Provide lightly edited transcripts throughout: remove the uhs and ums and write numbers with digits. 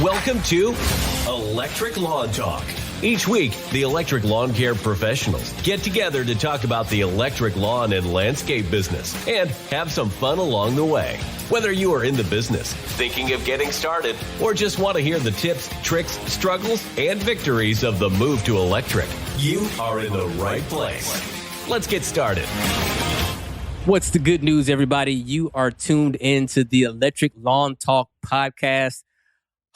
Welcome to Electric Lawn Talk. Each week, the electric lawn care professionals get together to talk about the electric lawn and landscape business and have some fun along the way. Whether you are in the business, thinking of getting started, or just want to hear the tips, tricks, struggles, and victories of the move to electric, you are in the right place. Let's get started. What's the good news, everybody? You are tuned into the Electric Lawn Talk podcast,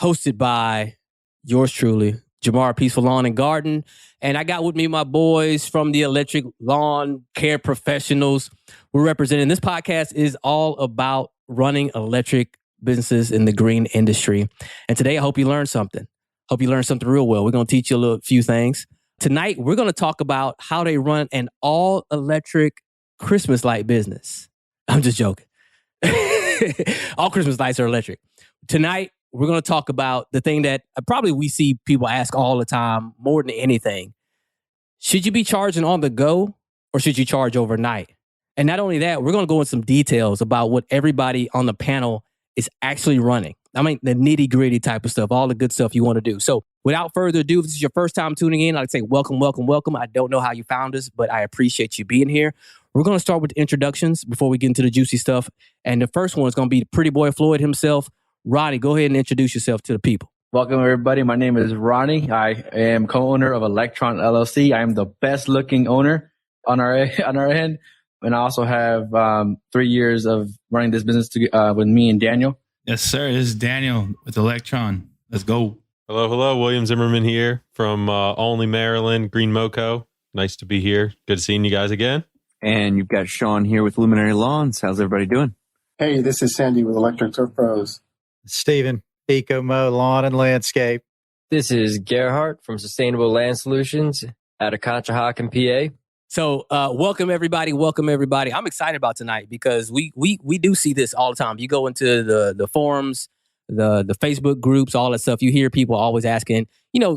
hosted by yours truly, Jarmar, Peaceful Lawn and Garden. And I got with me my boys from the Electric Lawn Care Professionals. We're representing. This podcast is all about running electric businesses in the green industry. And today, I hope you learned something. Hope you learned something real well. We're going to teach you a few things. Tonight, we're going to talk about how they run an all-electric Christmas light business. I'm just joking. All Christmas lights are electric. Tonight, we're going to talk about the thing that probably we see people ask all the time, more than anything. Should you be charging on the go or should you charge overnight? And not only that, we're going to go into some details about what everybody on the panel is actually running. I mean, the nitty gritty type of stuff, all the good stuff you want to do. So without further ado, if this is your first time tuning in, I'd say welcome, welcome, welcome. I don't know how you found us, but I appreciate you being here. We're going to start with introductions before we get into the juicy stuff. And the first one is going to be the pretty boy Floyd himself. Ronnie, go ahead and introduce yourself to the people. Welcome, everybody. My name is Ronnie. I am co-owner of Electrawn LLC. I am the best looking owner on our end. And I also have 3 years of running this business with me and Daniel. Yes, sir. This is Daniel with Electrawn. Let's go. Hello. William Zimmerman here from Olney, Maryland, Green MowCo. Nice to be here. Good seeing you guys again. And you've got Sean here with Luminary Lawns. How's everybody doing? Hey, this is Sandy with Electric Turf Pros. Stephen, EcoMow, Lawn and Landscape. This is Gerhardt from Sustainable Land Solutions out of Conshohocken, PA. So welcome, everybody. Welcome, everybody. I'm excited about tonight because we do see this all the time. You go into the forums, the Facebook groups, all that stuff. You hear people always asking,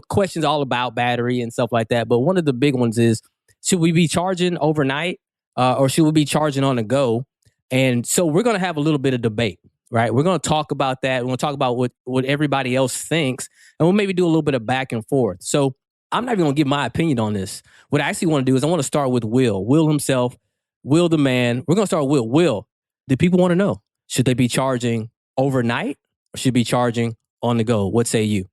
questions all about battery and stuff like that. But one of the big ones is, should we be charging overnight or should we be charging on the go? And so we're going to have a little bit of debate. Right. We're going to talk about that. We're going to talk about what everybody else thinks, and we'll maybe do a little bit of back and forth. So I'm not even going to give my opinion on this. What I actually want to do is I want to start with Will himself, Will the man. We're going to start with Will. Do people want to know, should they be charging overnight or should be charging on the go? What say you?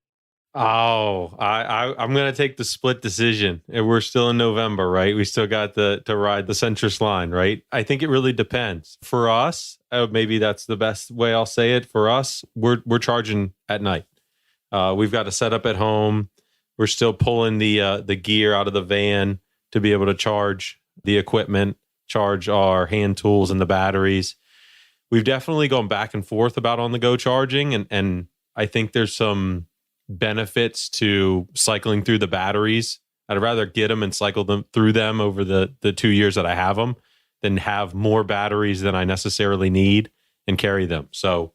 Oh, I'm going to take the split decision. And we're still in November, right? We still got to ride the centrist line, right? I think it really depends. For us, maybe that's the best way I'll say it. For us, we're charging at night. We've got a setup at home. We're still pulling the gear out of the van to be able to charge the equipment, charge our hand tools and the batteries. We've definitely gone back and forth about on-the-go charging, and I think there's some benefits to cycling through the batteries. I'd rather get them and cycle them through them over the 2 years that I have them than have more batteries than I necessarily need and carry them. So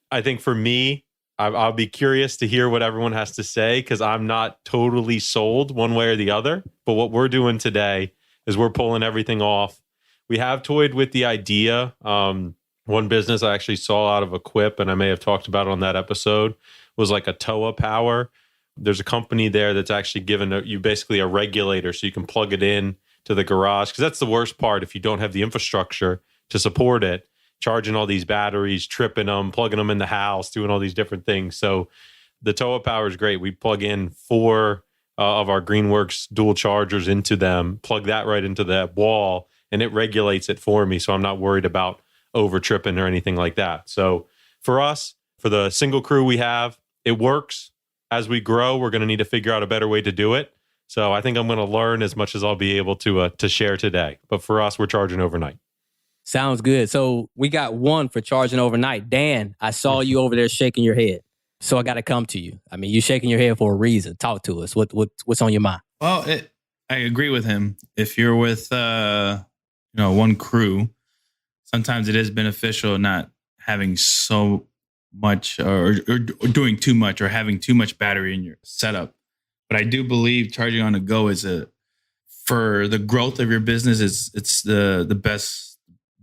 I think for me, I'll be curious to hear what everyone has to say because I'm not totally sold one way or the other. But what we're doing today is we're pulling everything off. We have toyed with the idea. One business I actually saw out of Equip, and I may have talked about it on that episode, was like a TOA Power. There's a company there that's actually given you basically a regulator so you can plug it in to the garage. Because that's the worst part if you don't have the infrastructure to support it, charging all these batteries, tripping them, plugging them in the house, doing all these different things. So the TOA Power is great. We plug in 4 of our Greenworks dual chargers into them, plug that right into that wall, and it regulates it for me. So I'm not worried about over tripping or anything like that. So for us, for the single crew we have, it works. As we grow, we're going to need to figure out a better way to do it. So I think I'm going to learn as much as I'll be able to share today. But for us, we're charging overnight. Sounds good. So we got one for charging overnight. Dan, I saw you over there shaking your head. So I got to come to you. I mean, you're shaking your head for a reason. Talk to us. What's on your mind? Well, I agree with him. If you're with one crew, sometimes it is beneficial not having so much or doing too much or having too much battery in your setup. But I do believe charging on the go is for the growth of your business. It's the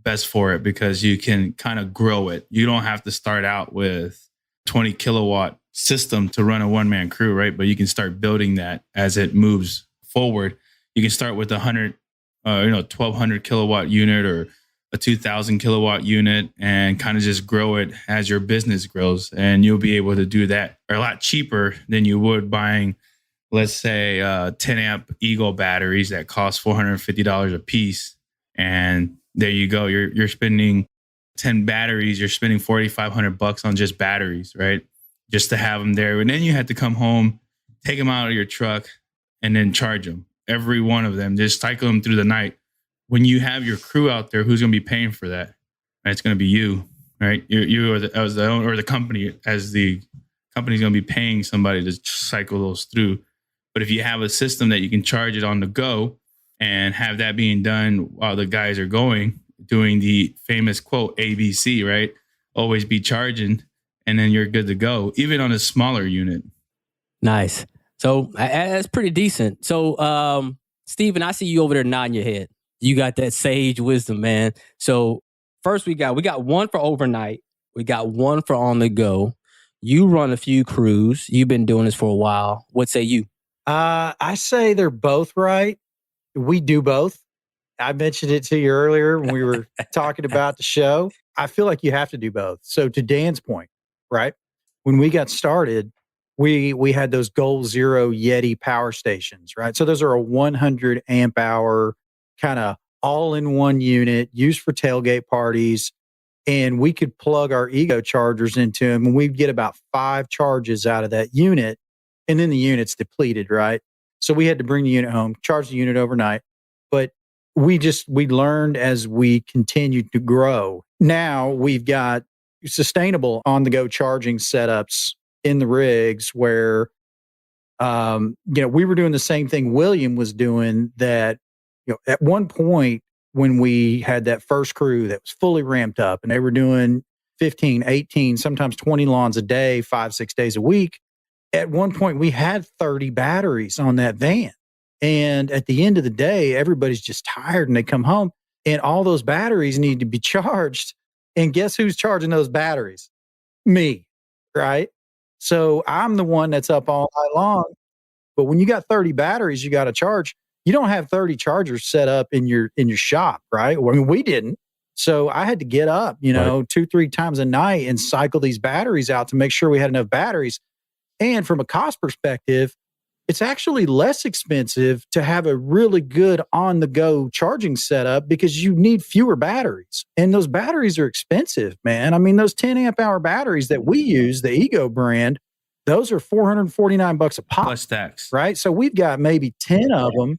best for it because you can kind of grow it. You don't have to start out with 20 kilowatt system to run a one-man crew, right? But you can start building that as it moves forward. You can start with 1,200 kilowatt unit or a 2,000 kilowatt unit and kind of just grow it as your business grows. And you'll be able to do that a lot cheaper than you would buying, let's say, 10 amp Eagle batteries that cost $450 a piece. And there you go. You're spending 10 batteries. You're spending $4,500 on just batteries, right? Just to have them there. And then you had to come home, take them out of your truck, and then charge them. Every one of them, just cycle them through the night. When you have your crew out there, who's going to be paying for that? Right? It's going to be you, right? You or as the owner or the company, as the company's going to be paying somebody to cycle those through. But if you have a system that you can charge it on the go and have that being done while the guys are doing the famous quote ABC, right? Always be charging, and then you're good to go, even on a smaller unit. Nice. So that's pretty decent. So, Steven, I see you over there nodding your head. You got that sage wisdom, man. So first we got one for overnight. We got one for on the go. You run a few crews. You've been doing this for a while. What say you? I say they're both right. We do both. I mentioned it to you earlier when we were talking about the show. I feel like you have to do both. So to Dan's point, right? When we got started, we had those Goal Zero Yeti power stations, right? So those are a 100 amp hour kind of all-in-one unit used for tailgate parties. And we could plug our Ego chargers into them, and we'd get about 5 charges out of that unit. And then the unit's depleted, right? So we had to bring the unit home, charge the unit overnight. But we learned as we continued to grow. Now we've got sustainable on-the-go charging setups in the rigs where, we were doing the same thing William was doing. That, at one point when we had that first crew that was fully ramped up and they were doing 15, 18, sometimes 20 lawns a day, 5-6 days a week. At one point we had 30 batteries on that van. And at the end of the day, everybody's just tired and they come home and all those batteries need to be charged. And guess who's charging those batteries? Me, right? So I'm the one that's up all night long. But when you got 30 batteries, you got to charge. You don't have 30 chargers set up in your shop, right? Well, I mean, we didn't. So I had to get up, right, 2-3 times a night and cycle these batteries out to make sure we had enough batteries. And from a cost perspective, it's actually less expensive to have a really good on-the-go charging setup because you need fewer batteries. And those batteries are expensive, man. I mean, those 10 amp hour batteries that we use, the Ego brand, those are $449 a pop. Plus tax. Right? So we've got maybe 10 of them.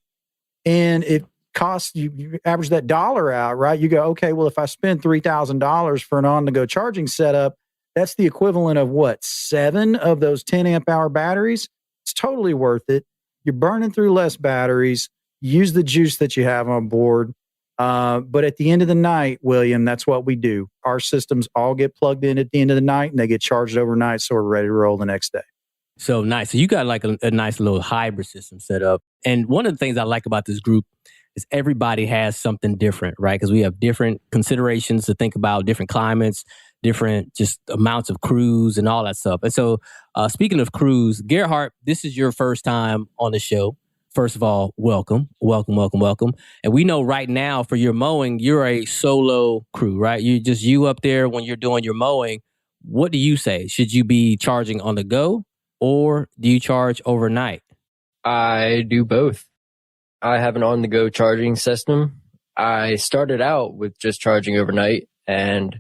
And it costs, you average that dollar out, right? You go, okay, well, if I spend $3,000 for an on-the-go charging setup, that's the equivalent of what? 7 of those 10 amp hour batteries? It's totally worth it. You're burning through less batteries. Use the juice that you have on board. But at the end of the night, William, that's what we do. Our systems all get plugged in at the end of the night and they get charged overnight. So we're ready to roll the next day. So nice. So you got like a nice little hybrid system set up. And one of the things I like about this group is everybody has something different, right? Because we have different considerations to think about, different climates, different just amounts of crews and all that stuff. And so speaking of crews, Gerhardt, this is your first time on the show. First of all, welcome. And we know right now for your mowing, you're a solo crew, right? You're just you up there when you're doing your mowing. What do you say? Should you be charging on the go or do you charge overnight? I do both. I have an on-the-go charging system. I started out with just charging overnight and,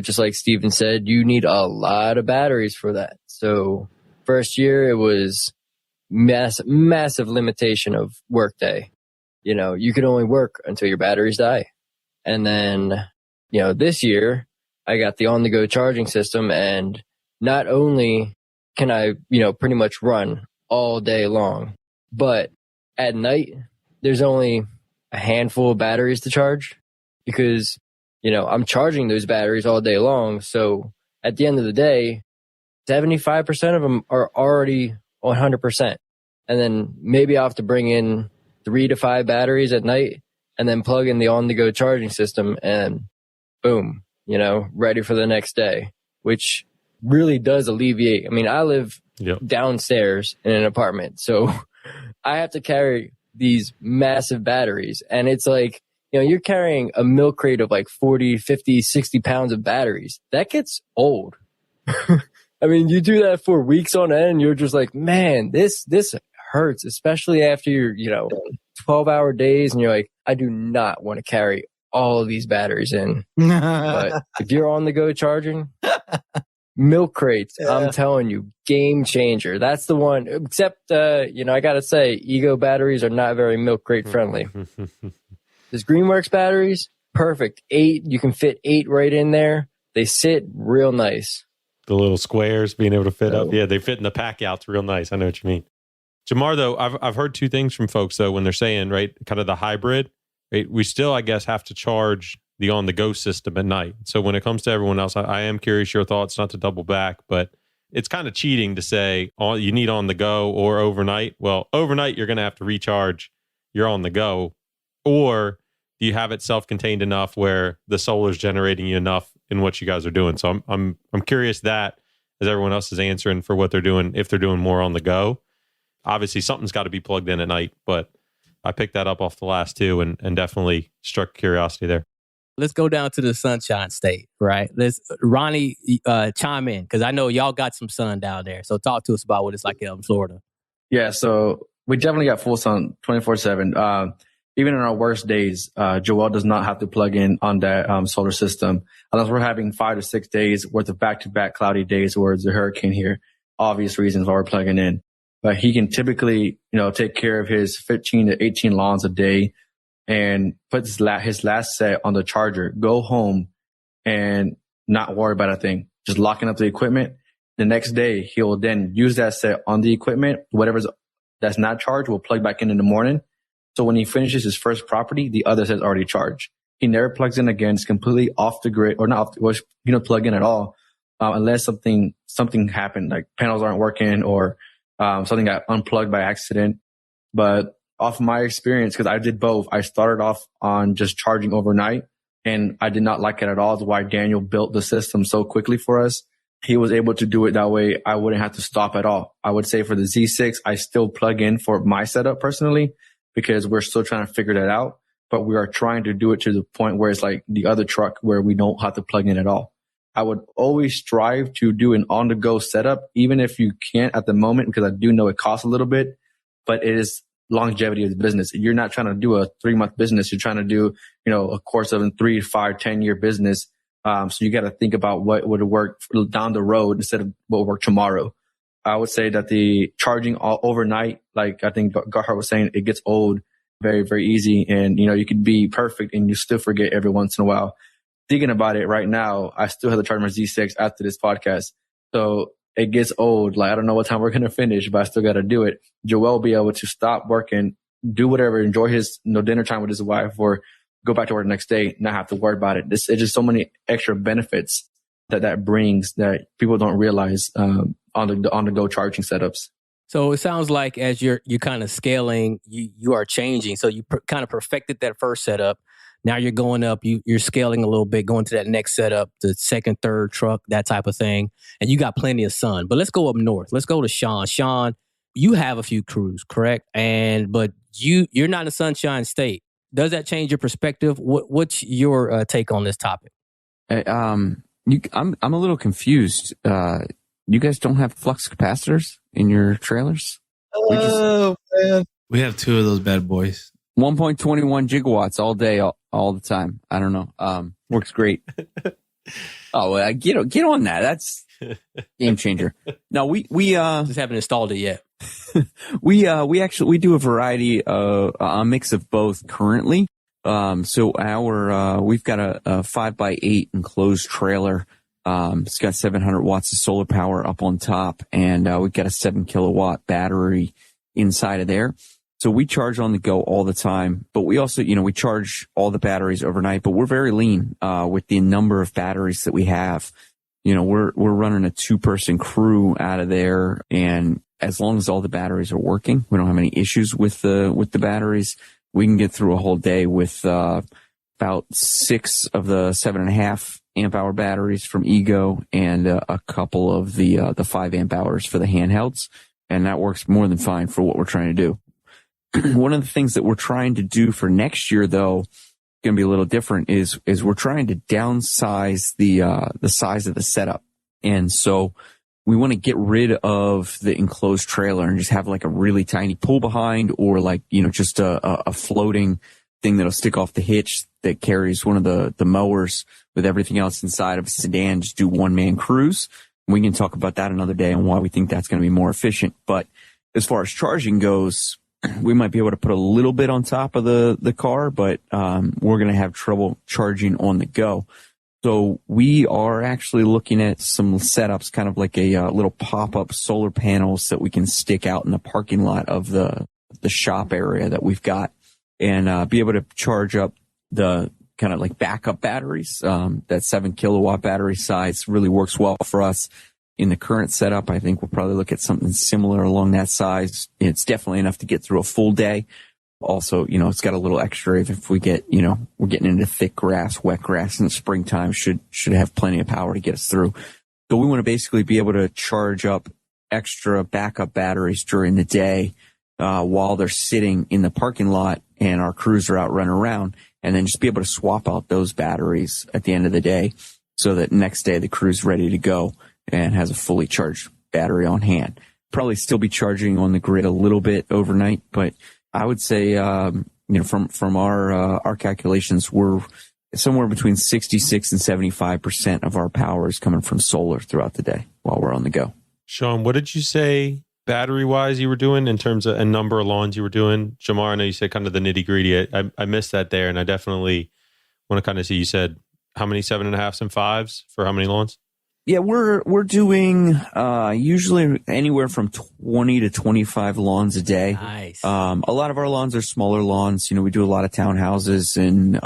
just like Steven said, you need a lot of batteries for that. So first year it was massive limitation of workday. You could only work until your batteries die. And then, this year I got the on-the-go charging system and not only can I, pretty much run all day long, but at night there's only a handful of batteries to charge because, I'm charging those batteries all day long. So at the end of the day, 75% of them are already 100%. And then maybe I'll have to bring in 3 to 5 batteries at night and then plug in the on-the-go charging system and boom, ready for the next day, which really does alleviate. I mean, I live downstairs in an apartment, so I have to carry these massive batteries, and it's like, you know, you're carrying a milk crate of like 40, 50, 60 pounds of batteries. That gets old. I mean, you do that for weeks on end, you're just like, man, this hurts, especially after your, 12-hour days, and you're like, I do not want to carry all of these batteries in. But if you're on the go charging, milk crates, I'm telling you, game changer. That's the one. Except, I got to say, Ego batteries are not very milk crate friendly. This Greenworks batteries, perfect. 8, you can fit 8 right in there. They sit real nice. The little squares being able to fit up. Yeah, they fit in the pack outs real nice. I know what you mean. Jarmar, though, I've heard 2 things from folks, though, when they're saying, right, kind of the hybrid, right? We still, I guess, have to charge the on-the-go system at night. So when it comes to everyone else, I am curious your thoughts, not to double back, but it's kind of cheating to say you need on-the-go or overnight. Well, overnight, you're going to have to recharge your on-the-go, or do you have it self-contained enough where the solar's generating you enough in what you guys are doing? So I'm curious that as everyone else is answering for what they're doing, if they're doing more on the go. Obviously, something's got to be plugged in at night, but I picked that up off the last 2 and definitely struck curiosity there. Let's go down to the Sunshine State, right? Let's Ronnie chime in, because I know y'all got some sun down there. So talk to us about what it's like in Florida. Yeah, so we definitely got full sun 24/7. Even in our worst days, Joel does not have to plug in on that solar system unless we're having 5 to 6 days worth of back-to-back cloudy days where there's a hurricane here. Obvious reasons why we're plugging in. But he can typically, take care of his 15 to 18 lawns a day and put his last set on the charger, go home and not worry about a thing. Just locking up the equipment. The next day, he'll then use that set on the equipment. Whatever's that's not charged will plug back in the morning. So when he finishes his first property, the other set's already charged. He never plugs in again. It's completely off the grid, or not off the, plug in at all, unless something happened, like panels aren't working or something got unplugged by accident. But off my experience, because I did both, I started off on just charging overnight, and I did not like it at all. That's why Daniel built the system so quickly for us. He was able to do it that way. I wouldn't have to stop at all. I would say for the Z6, I still plug in for my setup personally, because we're still trying to figure that out. But we are trying to do it to the point where it's like the other truck where we don't have to plug in at all. I would always strive to do an on-the-go setup, even if you can't at the moment, because I do know it costs a little bit, but it is longevity of the business. You're not trying to do a 3-month business. You're trying to do, a course of a 3, 5, 10-year business. So you got to think about what would work down the road instead of what will work tomorrow. I would say that the charging all overnight, like I think Gerhard was saying, it gets old very, very easy. And, you could be perfect and you still forget every once in a while. Thinking about it right now, I still have to charge my Z6 after this podcast. So it gets old. Like, I don't know what time we're going to finish, but I still got to do it. Joel will be able to stop working, do whatever, enjoy his dinner time with his wife, or go back to work the next day, not have to worry about it. It's just so many extra benefits that brings that people don't realize on the go charging setups. So it sounds like as you're kind of scaling, you are changing. So you kind of perfected that first setup. Now you're going up, you're scaling a little bit, going to that next setup, the second, third truck, that type of thing. And you got plenty of sun. But let's go up north. Let's go to Sean. Sean, you have a few crews, correct? But you're not in Sunshine State. Does that change your perspective? What's your take on this topic? I'm a little confused. You guys don't have flux capacitors in your trailers? Man. We have 2 of those bad boys. 1.21 gigawatts all day, all the time. I don't know. Works great. Get on that. That's game changer. No, we just haven't installed it yet. we do a variety of a mix of both currently. So we've got a 5x8 enclosed trailer. It's got 700 watts of solar power up on top, and we've got a 7 kilowatt battery inside of there. So we charge on the go all the time, but we also, we charge all the batteries overnight, but we're very lean, with the number of batteries that we have. We're running a 2-person crew out of there, and as long as all the batteries are working, we don't have any issues with the batteries. We can get through a whole day with, about 6 of the 7.5 amp hour batteries from Ego and a couple of the 5 amp hours for the handhelds. And that works more than fine for what we're trying to do. One of the things that we're trying to do for next year, though, going to be a little different is we're trying to downsize the size of the setup. And so we want to get rid of the enclosed trailer and just have like a really tiny pull behind, or like, just a floating thing that'll stick off the hitch that carries one of the mowers with everything else inside of a sedan. Just do one-man cruise. We can talk about that another day and why we think that's going to be more efficient. But as far as charging goes, we might be able to put a little bit on top of the car, but we're going to have trouble charging on the go. So we are actually looking at some setups, kind of like a little pop-up solar panels that we can stick out in the parking lot of the shop area that we've got, and be able to charge up the kind of like backup batteries. That 7 kilowatt battery size really works well for us. In the current setup, I think we'll probably look at something similar along that size. It's definitely enough to get through a full day. Also, it's got a little extra if we get, we're getting into thick grass, wet grass in the springtime, should have plenty of power to get us through. So we want to basically be able to charge up extra backup batteries during the day, while they're sitting in the parking lot and our crews are out running around, and then just be able to swap out those batteries at the end of the day so that next day the crew's ready to go and has a fully charged battery on hand. Probably still be charging on the grid a little bit overnight, but I would say, from our calculations, we're somewhere between 66 and 75% of our power is coming from solar throughout the day while we're on the go. Sean, what did you say battery-wise you were doing in terms of a number of lawns you were doing? Jarmar, I know you said kind of the nitty-gritty. I missed that there, and I definitely want to kind of see, you said how many 7.5s and 5s for how many lawns? Yeah, we're doing usually anywhere from 20 to 25 lawns a day. Nice. A lot of our lawns are smaller lawns. We do a lot of townhouses and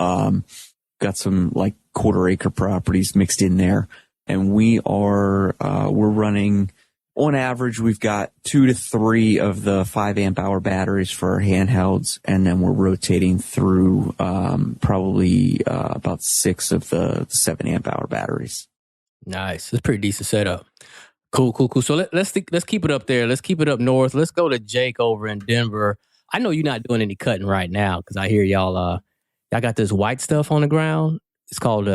got some like quarter-acre properties mixed in there. And we're running, on average, we've got 2 to 3 of the 5 amp hour batteries for our handhelds, and then we're rotating through probably about 6 of the 7 amp hour batteries. Nice. It's a pretty decent setup. Cool. So let's keep it up there. Let's keep it up north. Let's go to Jake over in Denver. I know you're not doing any cutting right now because I hear y'all got this white stuff on the ground. It's called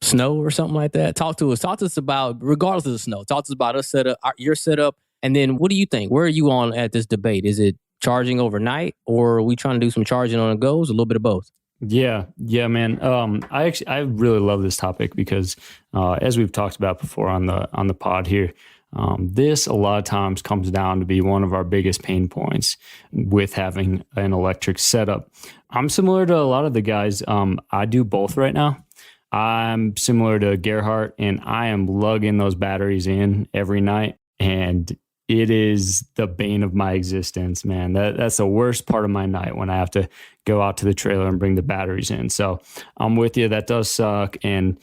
snow or something like that. Talk to us about, regardless of the snow, talk to us about us setup, your setup, and then what do you think? Where are you on at this debate? Is it charging overnight, or are we trying to do some charging on the go? A little bit of both. Yeah, man. I really love this topic because, as we've talked about before on the pod here, this a lot of times comes down to be one of our biggest pain points with having an electric setup. I'm similar to a lot of the guys. I do both right now. I'm similar to Gerhardt, and I am lugging those batteries in every night, and it is the bane of my existence, man. That's the worst part of my night when I have to go out to the trailer and bring the batteries in. So I'm with you. That does suck. And,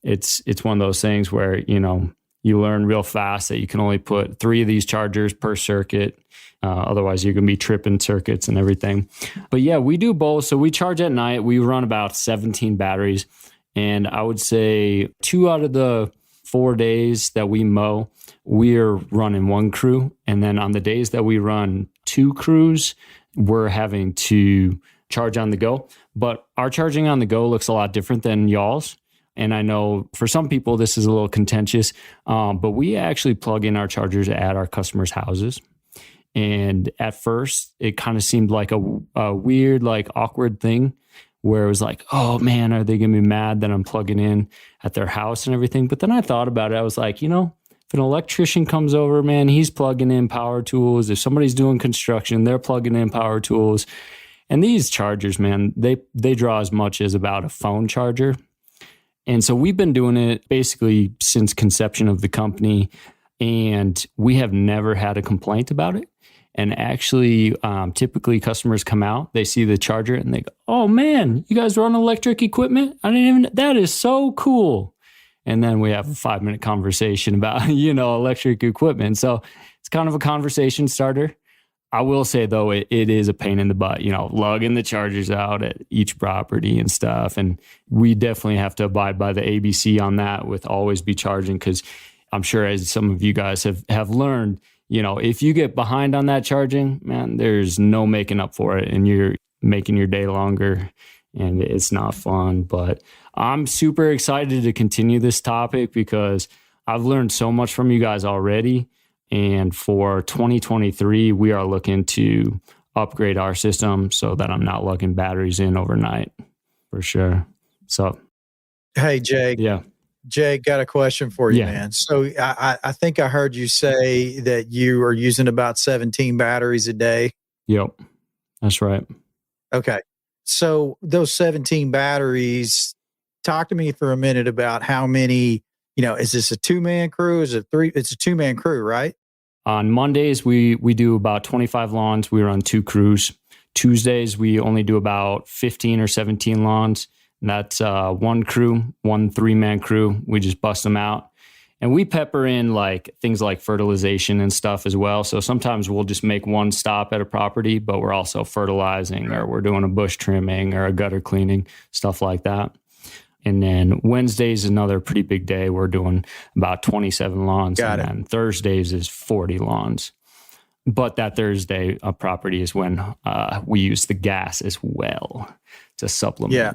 it's one of those things where, you learn real fast that you can only put 3 of these chargers per circuit. Otherwise, you're going to be tripping circuits and everything. But yeah, we do both. So we charge at night. We run about 17 batteries. And I would say 2 out of the 4 days that we mow, we're running 1 crew. And then on the days that we run 2 crews, we're having to charge on the go. But our charging on the go looks a lot different than y'all's. And I know for some people, this is a little contentious, but we actually plug in our chargers at our customers' houses. And at first, it kind of seemed like a weird, like awkward thing where it was like, oh man, are they going to be mad that I'm plugging in at their house and everything? But then I thought about it. I was like, if an electrician comes over, man, he's plugging in power tools. If somebody's doing construction, they're plugging in power tools. And these chargers, man, they draw as much as about a phone charger. And so we've been doing it basically since conception of the company, and we have never had a complaint about it. And actually, typically customers come out, they see the charger and they go, oh man, you guys run electric equipment? That is so cool. And then we have a 5-minute conversation about, electric equipment. So it's kind of a conversation starter. I will say though, it is a pain in the butt, lugging the chargers out at each property and stuff. And we definitely have to abide by the ABC on that with always be charging. Cause I'm sure as some of you guys have learned, if you get behind on that charging, man, there's no making up for it. And you're making your day longer and it's not fun. But I'm super excited to continue this topic because I've learned so much from you guys already. And for 2023, we are looking to upgrade our system so that I'm not lugging batteries in overnight for sure. So, hey, Jake. Yeah. Jake, got a question for you, man. So I think I heard you say that you are using about 17 batteries a day. Yep. That's right. Okay. So those 17 batteries, talk to me for a minute about how many, is this a 2-man crew? Is it 3? It's a 2-man crew, right? On Mondays, we do about 25 lawns. We run 2 crews. Tuesdays, we only do about 15 or 17 lawns. And that's 1 crew, 1 3-man crew. We just bust them out. And we pepper in like things like fertilization and stuff as well. So sometimes we'll just make one stop at a property, but we're also fertilizing or we're doing a bush trimming or a gutter cleaning, stuff like that. And then Wednesday's another pretty big day. We're doing about 27 lawns. And then Thursdays is 40 lawns. But that Thursday property is when we use the gas as well to supplement. Yeah.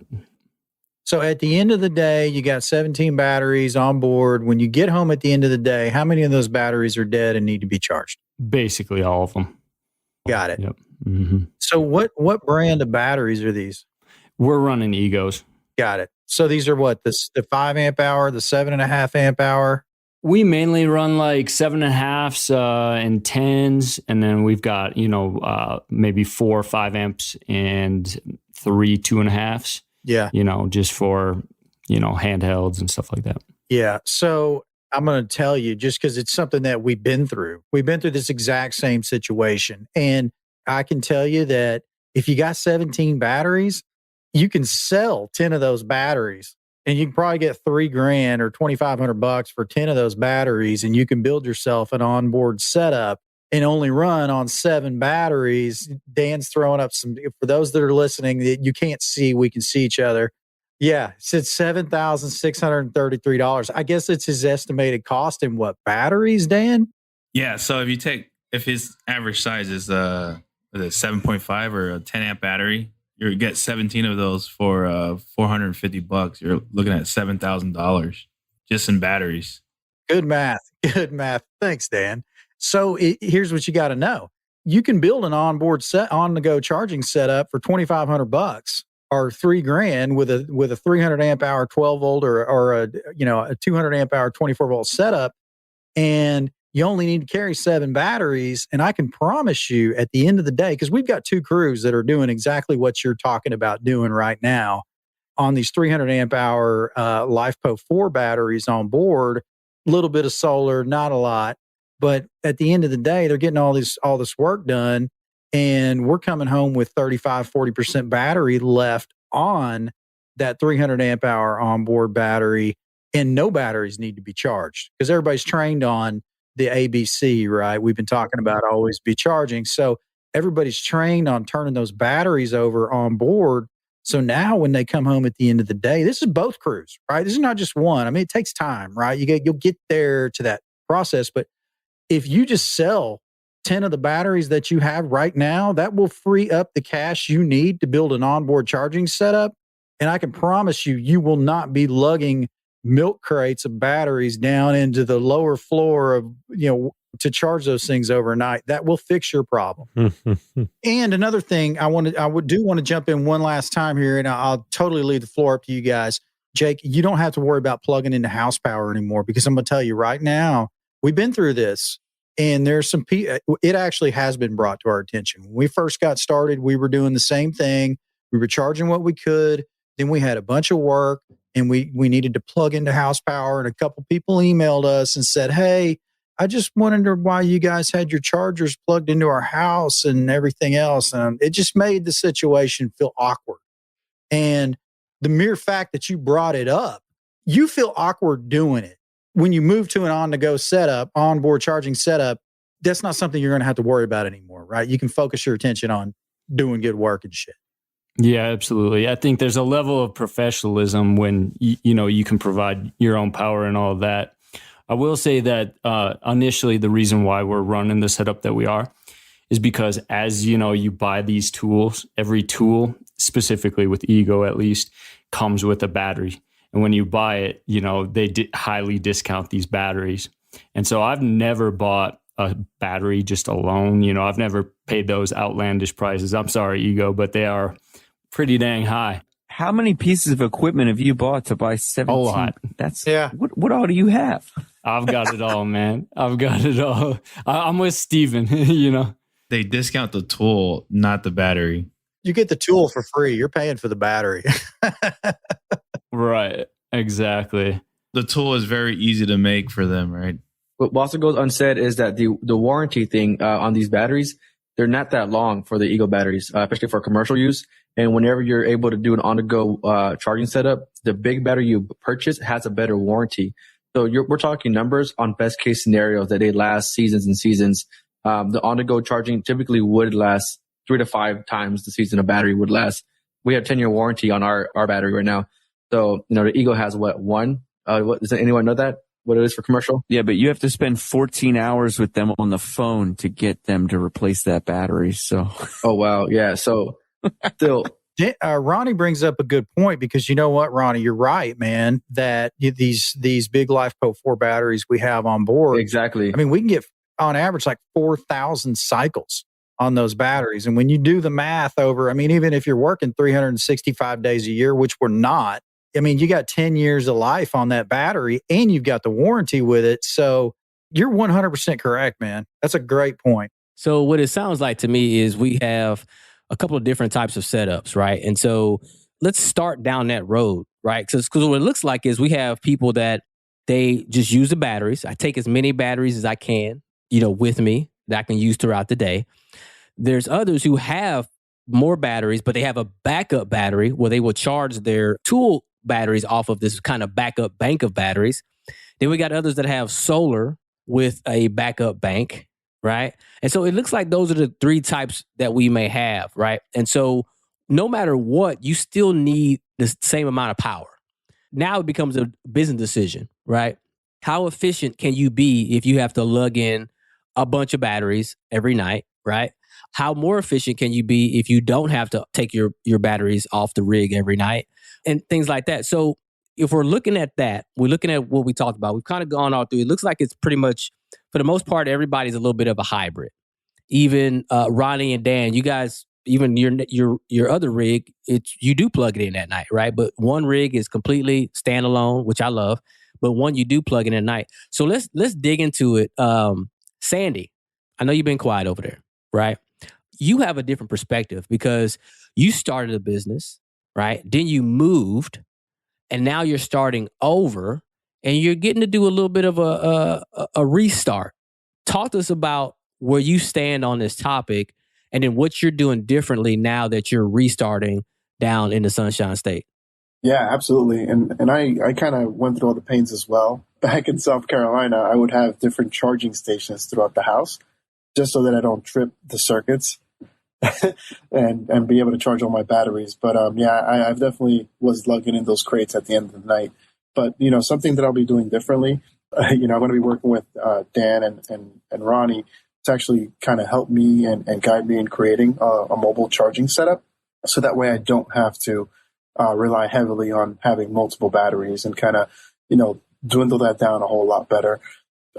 So at the end of the day, you got 17 batteries on board. When you get home at the end of the day, how many of those batteries are dead and need to be charged? Basically all of them. Got it. Yep. Mm-hmm. So what brand of batteries are these? We're running Egos. Got it. So these are what, the 5 amp hour, the 7.5 amp hour? We mainly run like 7.5s and 10s. And then we've got, maybe 4 or 5 amps and 3 2.5s. Yeah. Just for, handhelds and stuff like that. Yeah. So I'm going to tell you, just because it's something that we've been through. We've been through this exact same situation. And I can tell you that if you got 17 batteries, you can sell 10 of those batteries and you can probably get $3,000 or $2,500 for 10 of those batteries. And you can build yourself an onboard setup and only run on 7 batteries. Dan's throwing up some, for those that are listening that you can't see, we can see each other. Yeah. It's $7,633. I guess it's his estimated cost in what, batteries, Dan? Yeah. So if his average size is a 7.5 or a 10 amp battery, you get 17 of those for $450. You're looking at $7,000 just in batteries. Good math. Good math. Thanks, Dan. So here's what you got to know. You can build an onboard on-the-go charging setup for $2,500 or $3,000 with a 300 amp hour 12 volt or a 200 amp hour 24 volt setup, and you only need to carry 7 batteries. And I can promise you at the end of the day, because we've got 2 crews that are doing exactly what you're talking about doing right now on these 300 amp hour LifePo 4 batteries on board, a little bit of solar, not a lot. But at the end of the day, they're getting all this work done, and we're coming home with 35-40% battery left on that 300 amp hour onboard battery, and no batteries need to be charged because everybody's trained on the ABC, right? We've been talking about always be charging. So everybody's trained on turning those batteries over on board. So now when they come home at the end of the day, this is both crews, right? This is not just one. I mean, it takes time, right? You'll get there to that process. But if you just sell 10 of the batteries that you have right now, that will free up the cash you need to build an onboard charging setup. And I can promise you, you will not be lugging milk crates of batteries down into the lower floor of, to charge those things overnight. That will fix your problem. And another thing I want to jump in one last time here, and I'll totally leave the floor up to you guys. Jake, you don't have to worry about plugging into house power anymore, because I'm going to tell you right now, we've been through this, and there's some it actually has been brought to our attention. When we first got started, we were doing the same thing. We were charging what we could. Then we had a bunch of work, and we needed to plug into house power. And a couple people emailed us and said, hey, I just wondered why you guys had your chargers plugged into our house and everything else. And it just made the situation feel awkward. And the mere fact that you brought it up, you feel awkward doing it. When you move to an on-the-go setup, onboard charging setup, that's not something you're going to have to worry about anymore, right? You can focus your attention on doing good work and shit. Yeah, absolutely. I think there's a level of professionalism when you can provide your own power and all of that. I will say that initially the reason why we're running the setup that we are is because as you buy these tools, every tool, specifically with Ego at least, comes with a battery. And when you buy it, they highly discount these batteries. And so I've never bought a battery just alone. I've never paid those outlandish prices. I'm sorry, Ego, but they are pretty dang high. How many pieces of equipment have you bought to buy 17? A lot. What all do you have? I've got it all, man. I've got it all. I'm with Steven, They discount the tool, not the battery. You get the tool for free. You're paying for the battery. Right. Exactly. The tool is very easy to make for them, right? What also goes unsaid is that the warranty thing on these batteries, they're not that long for the Ego batteries, especially for commercial use. And whenever you're able to do an on-the-go charging setup, the big battery you purchase has a better warranty. So we're talking numbers on best case scenarios that they last seasons and seasons. The on-the-go charging typically would last 3 to 5 times the season a battery would last. We have 10-year warranty on our battery right now. So, the Ego has one? Does anyone know that? What it is for commercial? Yeah, but you have to spend 14 hours with them on the phone to get them to replace that battery. So, oh wow, yeah. So, still, Ronnie brings up a good point because you know what, Ronnie, you're right, man. That these big LifeCo 4 batteries we have on board, exactly. I mean, we can get on average like 4,000 cycles on those batteries, and when you do the math over, I mean, even if you're working 365 days a year, which we're not. I mean, you got 10 years of life on that battery and you've got the warranty with it. So you're 100% correct, man. That's a great point. So what it sounds like to me is we have a couple of different types of setups, right? And so let's start down that road, right? Because what it looks like is we have people that they just use the batteries. I take as many batteries as I can, with me that I can use throughout the day. There's others who have more batteries, but they have a backup battery where they will charge their tool batteries off of this kind of backup bank of batteries. Then we got others that have solar with a backup bank, right? And so it looks like those are the 3 types that we may have, right? And so no matter what, you still need the same amount of power. Now it becomes a business decision, right? How efficient can you be if you have to lug in a bunch of batteries every night, right? How more efficient can you be if you don't have to take your batteries off the rig every night and things like that? So if we're looking at that, we're looking at what we talked about. We've kind of gone all through. It looks like it's pretty much, for the most part, everybody's a little bit of a hybrid. Even Ronnie and Dan, you guys, even your other rig, you do plug it in at night, right? But one rig is completely standalone, which I love. But one you do plug in at night. So let's dig into it. Sandy, I know you've been quiet over there, right? You have a different perspective because you started a business, right? Then you moved, and now you're starting over, and you're getting to do a little bit of a restart. Talk to us about where you stand on this topic, and then what you're doing differently now that you're restarting down in the Sunshine State. Yeah, absolutely. And I kind of went through all the pains as well. Back in South Carolina, I would have different charging stations throughout the house just so that I don't trip the circuits and be able to charge all my batteries. But I've definitely was lugging in those crates at the end of the night. But, something that I'll be doing differently, I'm going to be working with Dan and Ronnie to actually kind of help me and guide me in creating a mobile charging setup. So that way I don't have to rely heavily on having multiple batteries and kind of, dwindle that down a whole lot better.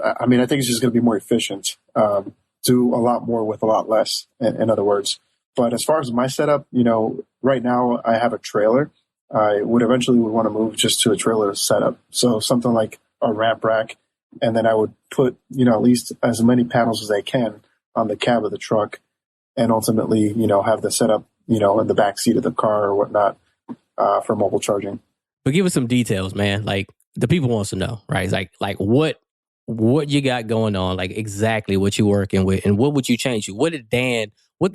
I mean, I think it's just going to be more efficient, do a lot more with a lot less, in other words. But as far as my setup, right now I have a trailer. I would eventually want to move just to a trailer setup. So something like a ramp rack. And then I would put, at least as many panels as I can on the cab of the truck and ultimately, have the setup, in the back seat of the car or whatnot for mobile charging. But give us some details, man. Like the people wants to know, right? It's like what you got going on, like exactly what you're working with, and what would you change? What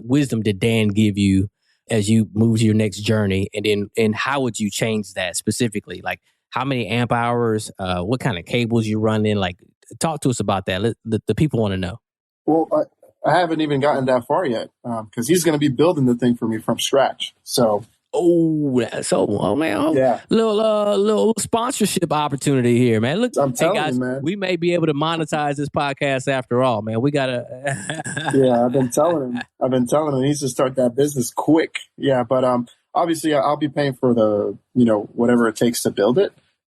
wisdom did Dan give you as you move to your next journey? And how would you change that specifically? Like how many amp hours, what kind of cables you run in? Like talk to us about that. The people want to know. Well, I haven't even gotten that far yet because he's going to be building the thing for me from scratch. So, man, yeah, little sponsorship opportunity here, man. Look, I'm hey telling guys, you, man. we may be able to monetize this podcast after all, man. We gotta. Yeah, I've been telling him he needs to start that business quick. Yeah, but obviously I'll be paying for the whatever it takes to build it.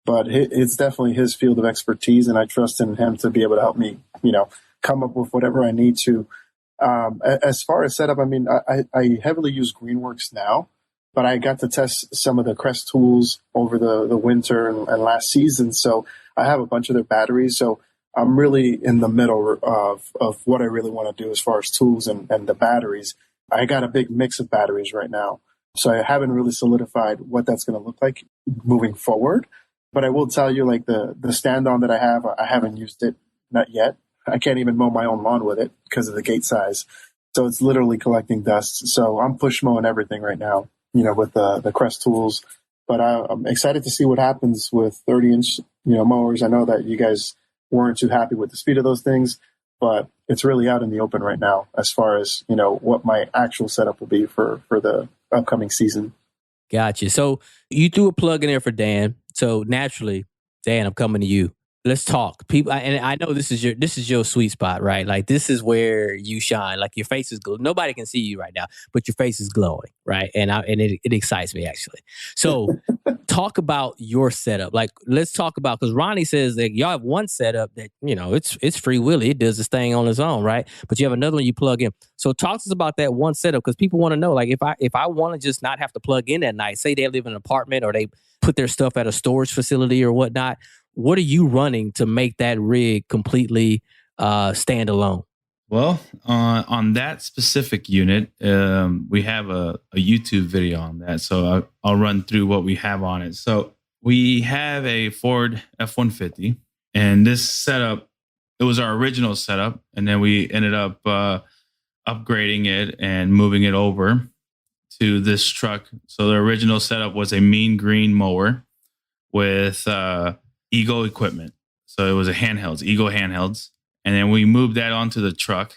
But it's definitely his field of expertise, and I trust in him to be able to help me, come up with whatever I need to. As far as setup, I mean, I heavily use Greenworks now, but I got to test some of the Crest tools over the winter and last season. So I have a bunch of their batteries. So I'm really in the middle of what I really want to do as far as tools and the batteries. I got a big mix of batteries right now. So I haven't really solidified what that's going to look like moving forward. But I will tell you, like the stand-on that I haven't used it, not yet. I can't even mow my own lawn with it because of the gate size. So it's literally collecting dust. So I'm push mowing everything right now, with the Crest tools. But I'm excited to see what happens with 30-inch, mowers. I know that you guys weren't too happy with the speed of those things, but it's really out in the open right now as far as, what my actual setup will be for the upcoming season. Gotcha. So you threw a plug in there for Dan. So naturally, Dan, I'm coming to you. Let's talk. People, and I know this is your sweet spot, right? Like this is where you shine. Like your face is glowing. Nobody can see you right now, but your face is glowing, right? And it excites me actually. So talk about your setup. Like let's talk about, because Ronnie says that y'all have one setup that it's free willy. It does this thing on its own, right? But you have another one you plug in. So talk to us about that one setup, because people want to know. Like if I want to just not have to plug in at night, say they live in an apartment or they put their stuff at a storage facility or whatnot. What are you running to make that rig completely standalone? Well, on that specific unit, we have a YouTube video on that. So I'll run through what we have on it. So we have a Ford F-150, and this setup, it was our original setup, and then we ended up upgrading it and moving it over to this truck. So the original setup was a mean green mower with Ego equipment. So it was a Ego handhelds. And then we moved that onto the truck.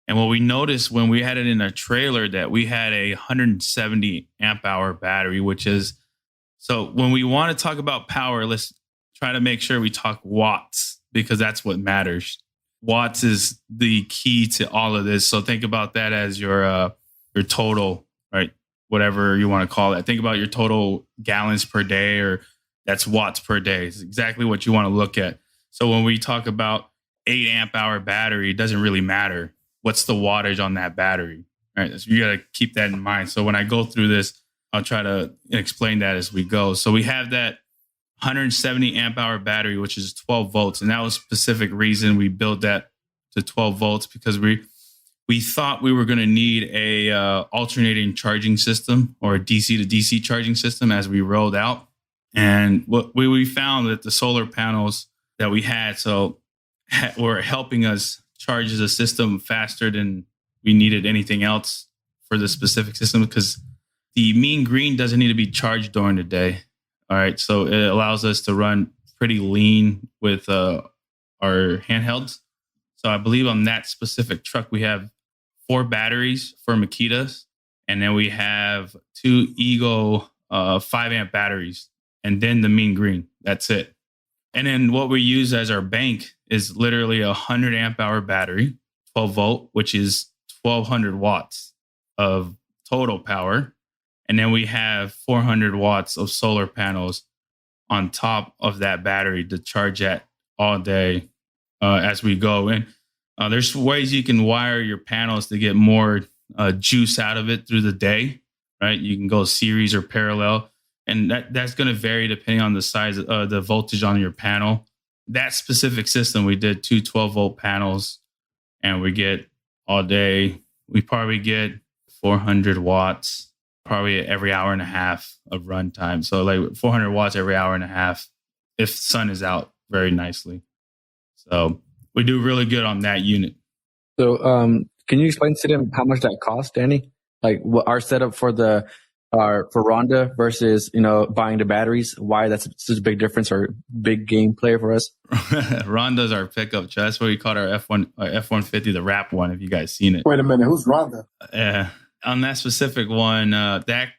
And what we noticed when we had it in our trailer, that we had a 170 amp hour battery, which is, so when we want to talk about power, let's try to make sure we talk watts, because that's what matters. Watts is the key to all of this. So think about that as your total, right? Whatever you want to call it. Think about your total gallons per day, or that's watts per day. It's exactly what you want to look at. So when we talk about 8 amp hour battery, it doesn't really matter. What's the wattage on that battery? All right. So you got to keep that in mind. So when I go through this, I'll try to explain that as we go. So we have that 170 amp hour battery, which is 12 volts. And that was a specific reason we built that to 12 volts, because we thought we were going to need a alternating charging system, or a DC to DC charging system, as we rolled out. And what we found that the solar panels that we had were helping us charge the system faster than we needed anything else for the specific system, because the mean green doesn't need to be charged during the day. All right. So it allows us to run pretty lean with our handhelds. So I believe on that specific truck, we have 4 batteries for Makitas, and then we have 2 Ego 5 amp batteries, and then the mean green. That's it. And then what we use as our bank is literally a 100 amp hour battery, 12 volt, which is 1200 watts of total power. And then we have 400 watts of solar panels on top of that battery to charge at all day as we go. And there's ways you can wire your panels to get more juice out of it through the day, right? You can go series or parallel. And that's going to vary depending on the size of the voltage on your panel. That specific system, we did 2 12-volt panels, and we get all day. We probably get 400 watts, probably every hour and a half of run time. So like 400 watts every hour and a half if sun is out very nicely. So we do really good on that unit. So can you explain to them how much that cost, Danny? Like what our setup for the for Ronda versus, buying the batteries, why that's such a big difference or big game player for us? Ronda's our pickup truck. That's what we called our F-150, the wrap one, if you guys seen it. Wait a minute, who's Ronda? On that specific one, that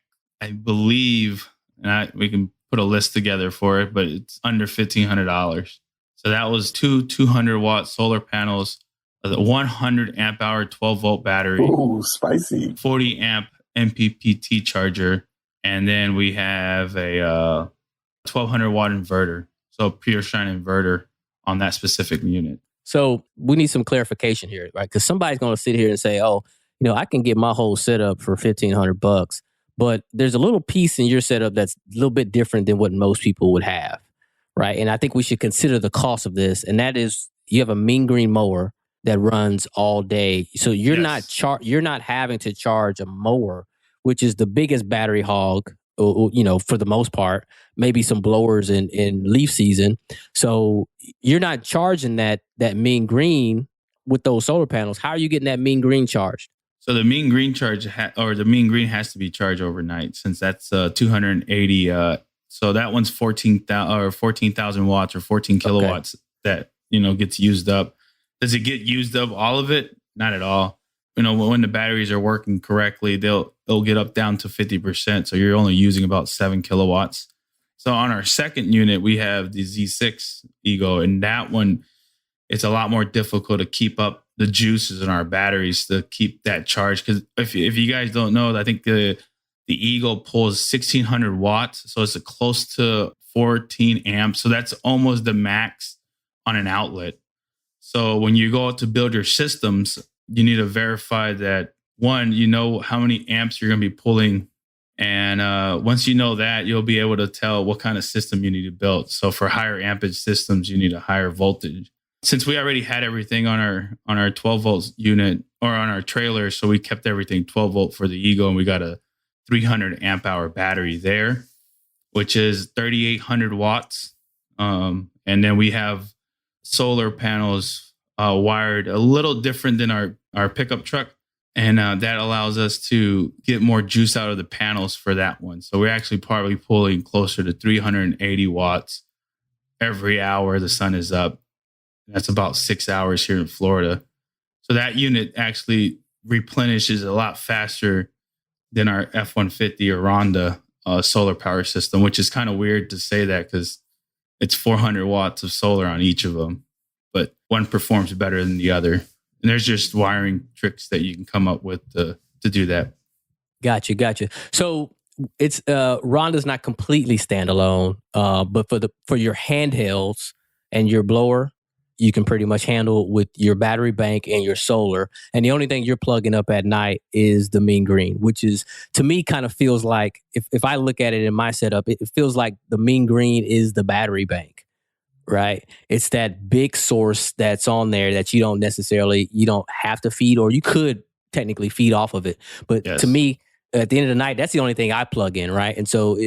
I believe, and we can put a list together for it, but it's under $1,500. So that was two 200-watt solar panels, a 100 amp hour 12-volt battery. Ooh, spicy. 40 amp MPPT charger, and then we have a 1200-watt inverter, so a pure shine inverter on that specific unit. So we need some clarification here, right? Because somebody's going to sit here and say, "Oh, I can get my whole setup for $1,500, but there's a little piece in your setup that's a little bit different than what most people would have, right?" And I think we should consider the cost of this, and that is you have a mean green mower that runs all day, so you're not having to charge a mower, which is the biggest battery hog, for the most part. Maybe some blowers in leaf season, so you're not charging that mean green with those solar panels. How are you getting that mean green charged? So the mean green the mean green has to be charged overnight, since that's 280. So that one's 14,000 watts or 14 kilowatts that gets used up. Does it get used up all of it? Not at all. When the batteries are working correctly, they'll get up down to 50%. So you're only using about 7 kilowatts. So on our second unit, we have the Z6 Ego, and that one, it's a lot more difficult to keep up the juices in our batteries to keep that charge. Because if you guys don't know, I think the Eagle pulls 1,600 watts, so it's close to 14 amps. So that's almost the max on an outlet. So when you go out to build your systems, you need to verify that, one, how many amps you're going to be pulling. And once you know that, you'll be able to tell what kind of system you need to build. So for higher ampage systems, you need a higher voltage. Since we already had everything on our 12 volt unit or on our trailer, so we kept everything 12 volt for the Ego, and we got a 300 amp hour battery there, which is 3,800 watts. And then we have solar panels wired a little different than our pickup truck. And that allows us to get more juice out of the panels for that one. So we're actually probably pulling closer to 380 watts every hour the sun is up. That's about 6 hours here in Florida. So that unit actually replenishes a lot faster than our F-150 or Ronda solar power system, which is kind of weird to say that because it's 400 watts of solar on each of them, but one performs better than the other. And there's just wiring tricks that you can come up with to do that. Gotcha. So it's Ronda's not completely standalone, but for your handhelds and your blower, you can pretty much handle with your battery bank and your solar. And the only thing you're plugging up at night is the mean green, which is, to me, kind of feels like, if I look at it in my setup, it feels like the mean green is the battery bank. Right? It's that big source that's on there that you don't have to feed, or you could technically feed off of it. But to me, at the end of the night, that's the only thing I plug in, right? And so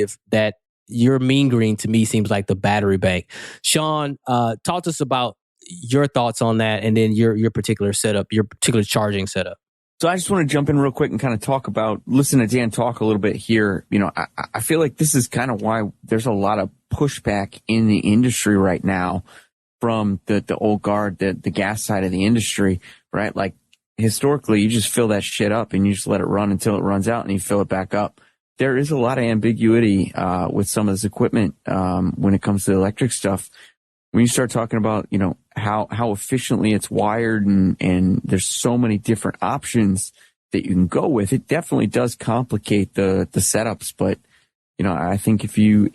your mean green to me seems like the battery bank. Sean, talk to us about your thoughts on that, and then your particular setup, your particular charging setup. So I just want to jump in real quick and kind of listen to Dan talk a little bit here. I feel like this is kind of why there's a lot of pushback in the industry right now from the old guard, the gas side of the industry, right? Like historically, you just fill that shit up and you just let it run until it runs out and you fill it back up. There is a lot of ambiguity with some of this equipment when it comes to electric stuff. When you start talking about, how efficiently it's wired and there's so many different options that you can go with, it definitely does complicate the setups. But, I think if you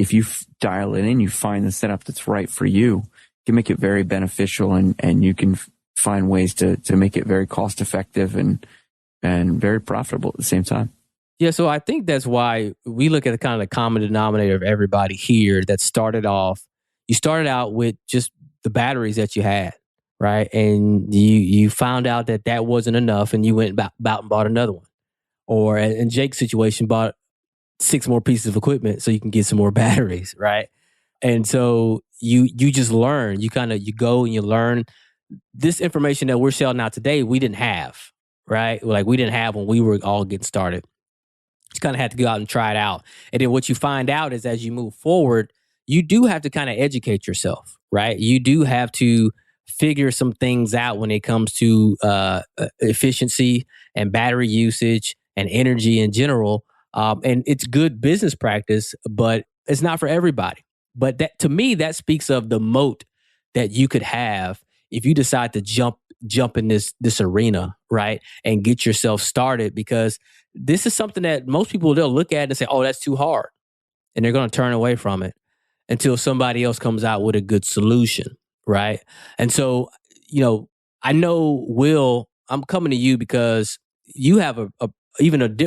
dial it in, you find the setup that's right for you, you can make it very beneficial and you can find ways to make it very cost effective and very profitable at the same time. Yeah, so I think that's why we look at the kind of the common denominator of everybody here that started out with just the batteries that you had, right? And you found out that wasn't enough and you went about and bought another one. Or in Jake's situation, bought 6 more pieces of equipment so you can get some more batteries, right? And so you just learn. You go and you learn. This information that we're selling out today, we didn't have, right? Like we didn't have when we were all getting started. kind of had to go out and try it out. And then what you find out is as you move forward, you do have to kind of educate yourself, right? You do have to figure some things out when it comes to efficiency and battery usage and energy in general. And it's good business practice, but it's not for everybody. But that, to me, that speaks of the moat that you could have if you decide to jump in this arena, right? And get yourself started, because this is something that most people, they'll look at and say, oh, that's too hard. And they're going to turn away from it until somebody else comes out with a good solution, right? And so, I know, Will, I'm coming to you because you have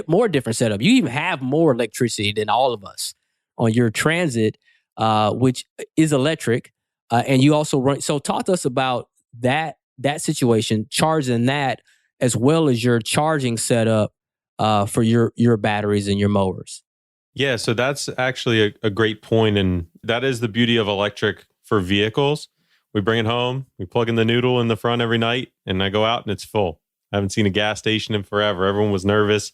more different setup. You even have more electricity than all of us on your Transit, which is electric. And you also run. So talk to us about that situation, charging that, as well as your charging setup for your batteries and your mowers. Yeah, so that's actually a great point. And that is the beauty of electric for vehicles. We bring it home, we plug in the noodle in the front every night, and I go out and it's full. I haven't seen a gas station in forever. Everyone was nervous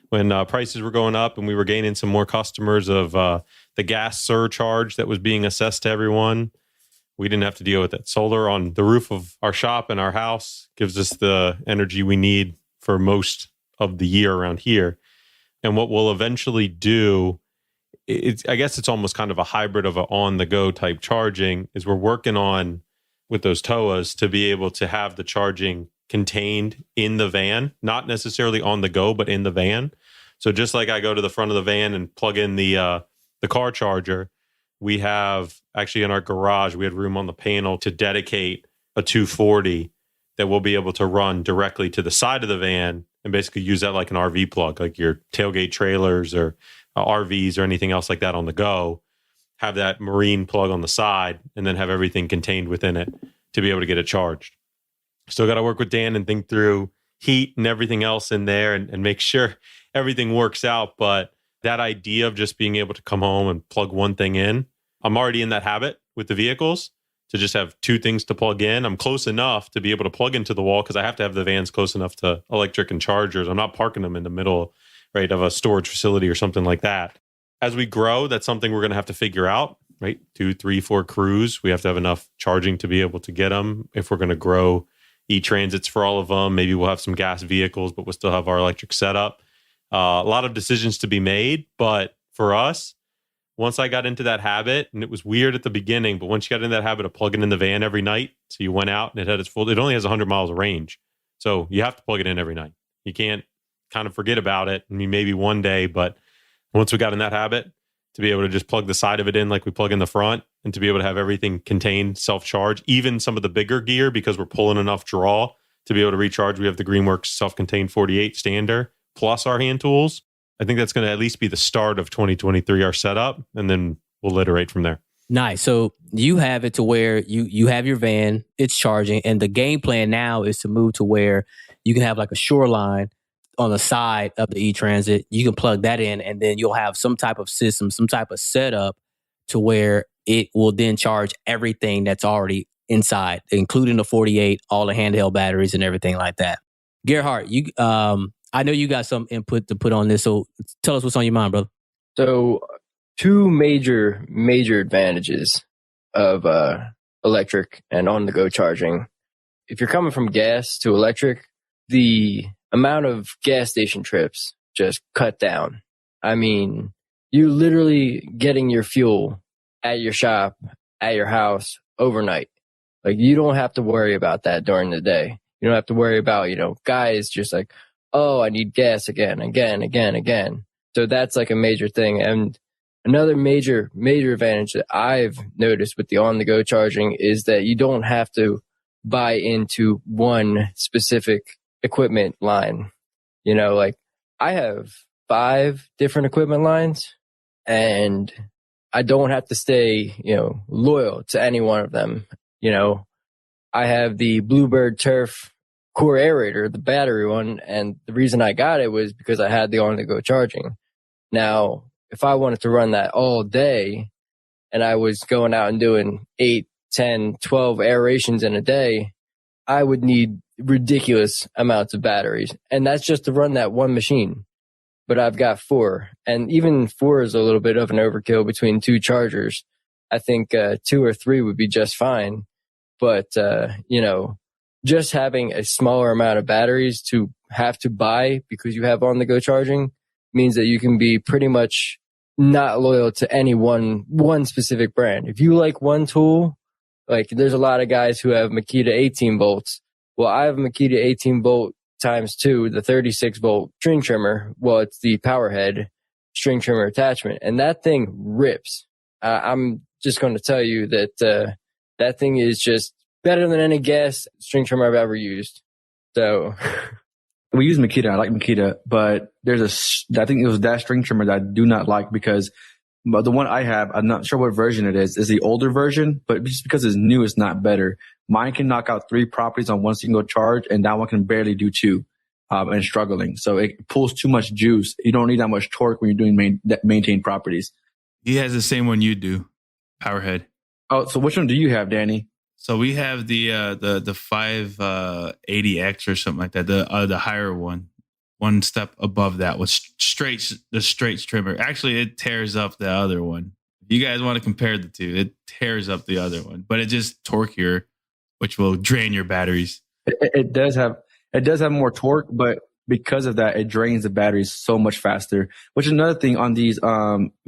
when prices were going up and we were gaining some more customers of the gas surcharge that was being assessed to everyone. We didn't have to deal with it. Solar on the roof of our shop and our house gives us the energy we need for most of the year around here. And what we'll eventually do, I guess it's almost kind of a hybrid of an on-the-go type charging, is we're working on, with those TOAs, to be able to have the charging contained in the van, not necessarily on the go, but in the van. So just like I go to the front of the van and plug in the car charger, we have actually in our garage, we had room on the panel to dedicate a 240 that we'll be able to run directly to the side of the van and basically use that like an RV plug, like your tailgate trailers or RVs or anything else like that on the go. Have that marine plug on the side and then have everything contained within it to be able to get it charged. Still got to work with Dan and think through heat and everything else in there and make sure everything works out. But that idea of just being able to come home and plug one thing in, I'm already in that habit with the vehicles to just have two things to plug in. I'm close enough to be able to plug into the wall because I have to have the vans close enough to electric and chargers. I'm not parking them in the middle, right, of a storage facility or something like that. As we grow, that's something we're going to have to figure out, right? 2, 3, 4 crews. We have to have enough charging to be able to get them. If we're going to grow e-transits for all of them, maybe we'll have some gas vehicles, but we'll still have our electric setup. A lot of decisions to be made, but for us, once I got into that habit, and it was weird at the beginning, but once you got in that habit of plugging in the van every night, so you went out and it had its full, it only has 100 miles of range. So you have to plug it in every night. You can't kind of forget about it. I mean, maybe one day, but once we got in that habit, to be able to just plug the side of it in like we plug in the front and to be able to have everything contained, self-charge, even some of the bigger gear, because we're pulling enough draw to be able to recharge. We have the Greenworks self-contained 48 stander plus our hand tools. I think that's going to at least be the start of 2023, our setup, and then we'll iterate from there. Nice. So you have it to where you have your van, it's charging, and the game plan now is to move to where you can have like a shoreline on the side of the e-transit. You can plug that in, and then you'll have some type of system, some type of setup to where it will then charge everything that's already inside, including the 48, all the handheld batteries and everything like that. Gerhard, I know you got some input to put on this, so tell us what's on your mind, brother. So, two major advantages of electric and on-the-go charging. If you're coming from gas to electric, the amount of gas station trips just cut down. I mean, you literally getting your fuel at your shop, at your house overnight. Like, you don't have to worry about that during the day. You don't have to worry about, guys just like, oh, I need gas again. So that's like a major thing. And another major advantage that I've noticed with the on-the-go charging is that you don't have to buy into one specific equipment line. Like I have 5 different equipment lines and I don't have to stay, loyal to any one of them. I have the Bluebird Turf core aerator, the battery one, and the reason I got it was because I had the on-the-go charging. Now, if I wanted to run that all day and I was going out and doing 8, 10, 12 aerations in a day, I would need ridiculous amounts of batteries. And that's just to run that one machine. but I've got 4. And even 4 is a little bit of an overkill between 2 chargers. I think 2 or 3 would be just fine. But, just having a smaller amount of batteries to have to buy because you have on-the-go charging means that you can be pretty much not loyal to any one specific brand. If you like one tool, like there's a lot of guys who have Makita 18 volts. Well, I have a Makita 18 volt times 2, the 36 volt string trimmer. Well, it's the power head string trimmer attachment, and that thing rips. I'm just going to tell you that that thing is just better than any gas string trimmer I've ever used. So we use Makita. I like Makita, but I think it was that string trimmer that I do not like because the one I have, I'm not sure what version it is the older version, but just because it's new, it's not better. Mine can knock out 3 properties on one single charge, and that one can barely do 2, and struggling. So it pulls too much juice. You don't need that much torque when you're doing maintain properties. He has the same one you do, Powerhead. Oh, so which one do you have, Danny? So we have the 580X or something like that, the higher one step above that with the straight trimmer. Actually, it tears up the other one. If you guys want to compare the two, it tears up the other one, but it just torquier, which will drain your batteries. It does have more torque, but because of that, it drains the batteries so much faster. Which is another thing on these.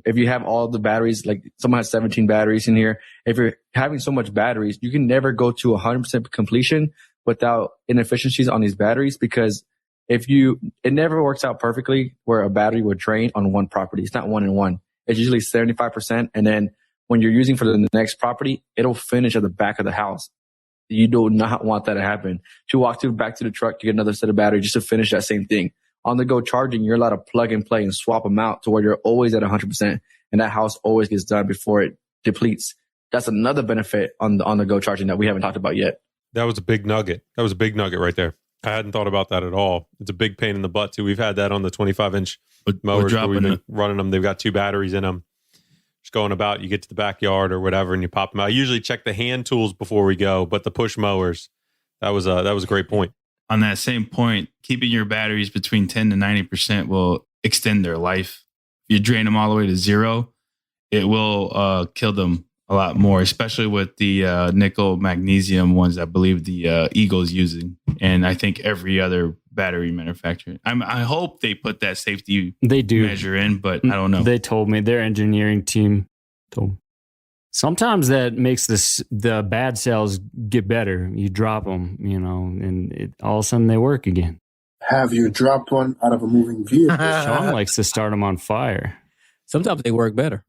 If you have all the batteries, like someone has 17 batteries in here, if you're having so much batteries, you can never go to 100% completion without inefficiencies on these batteries, because it never works out perfectly where a battery would drain on one property. It's not 1 in 1. It's usually 75%. And then when you're using for the next property, it'll finish at the back of the house. You do not want that to happen. To walk back to the truck to get another set of batteries just to finish that same thing. On the go charging, you're allowed to plug and play and swap them out to where you're always at 100%, and that house always gets done before it depletes. That's another benefit on the go charging that we haven't talked about yet. That was a big nugget. That was a big nugget right there. I hadn't thought about that at all. It's a big pain in the butt too. We've had that on the 25-inch mowers where we've been running them. They've got 2 batteries in them. Just going about, you get to the backyard or whatever, and you pop them out. I usually check the hand tools before we go, but the push mowers, that was a great point. On that same point, keeping your batteries between 10 to 90% will extend their life. If you drain them all the way to 0, it will kill them a lot more, especially with the nickel magnesium ones I believe the Eagle's using. And I think every other battery manufacturer. I hope they put that safety measure in, but I don't know. They told me, their engineering team told me. Sometimes that makes the bad cells get better. You drop them, and all of a sudden they work again. Have you dropped one out of a moving vehicle? Sean likes to start them on fire. Sometimes they work better.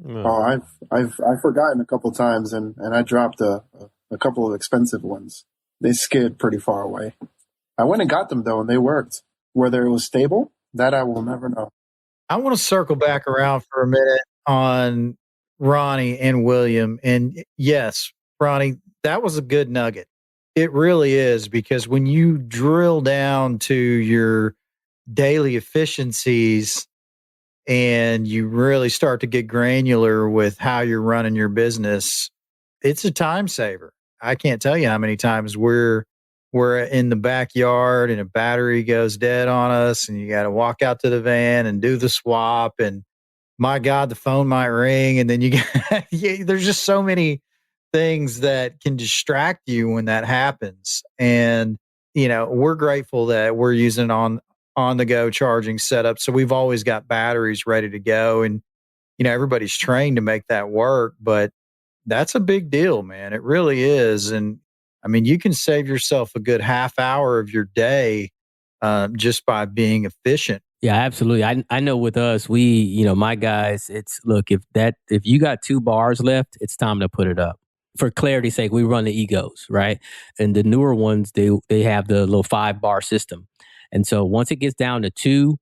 Oh, I've forgotten a couple times, and I dropped a couple of expensive ones. They skid pretty far away. I went and got them though, and they worked. Whether it was stable, that I will never know. I want to circle back around for a minute on Ronnie and William. And yes, Ronnie, that was a good nugget. It really is, because when you drill down to your daily efficiencies and you really start to get granular with how you're running your business, it's a time saver. I can't tell you how many times we're in the backyard and a battery goes dead on us and you got to walk out to the van and do the swap. And my God, the phone might ring. And then there's just so many things that can distract you when that happens. And, we're grateful that we're using on the go charging setup. So we've always got batteries ready to go, and, everybody's trained to make that work, but that's a big deal, man. It really is. And I mean, you can save yourself a good half hour of your day just by being efficient. Yeah, absolutely. I know with us, my guys, if you got 2 bars left, it's time to put it up. For clarity's sake, we run the Egos, right? And the newer ones, they have the little 5-bar system. And so once it gets down to 2,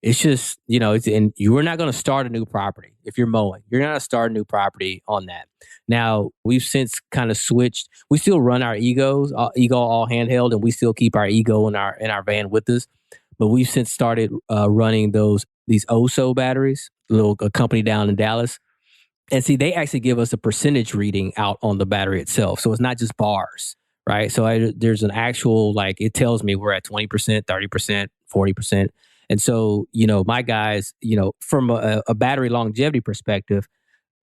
it's just, and you're not going to start a new property. If you're mowing, you're not going to start a new property on that. Now, we've since kind of switched. We still run our Ego all handheld, and we still keep our Ego in our van with us. But we've since started running these Oso batteries, a company down in Dallas. And see, they actually give us a percentage reading out on the battery itself. So it's not just bars, right? So there's an actual, it tells me we're at 20%, 30%, 40%. And so, my guys, from a battery longevity perspective,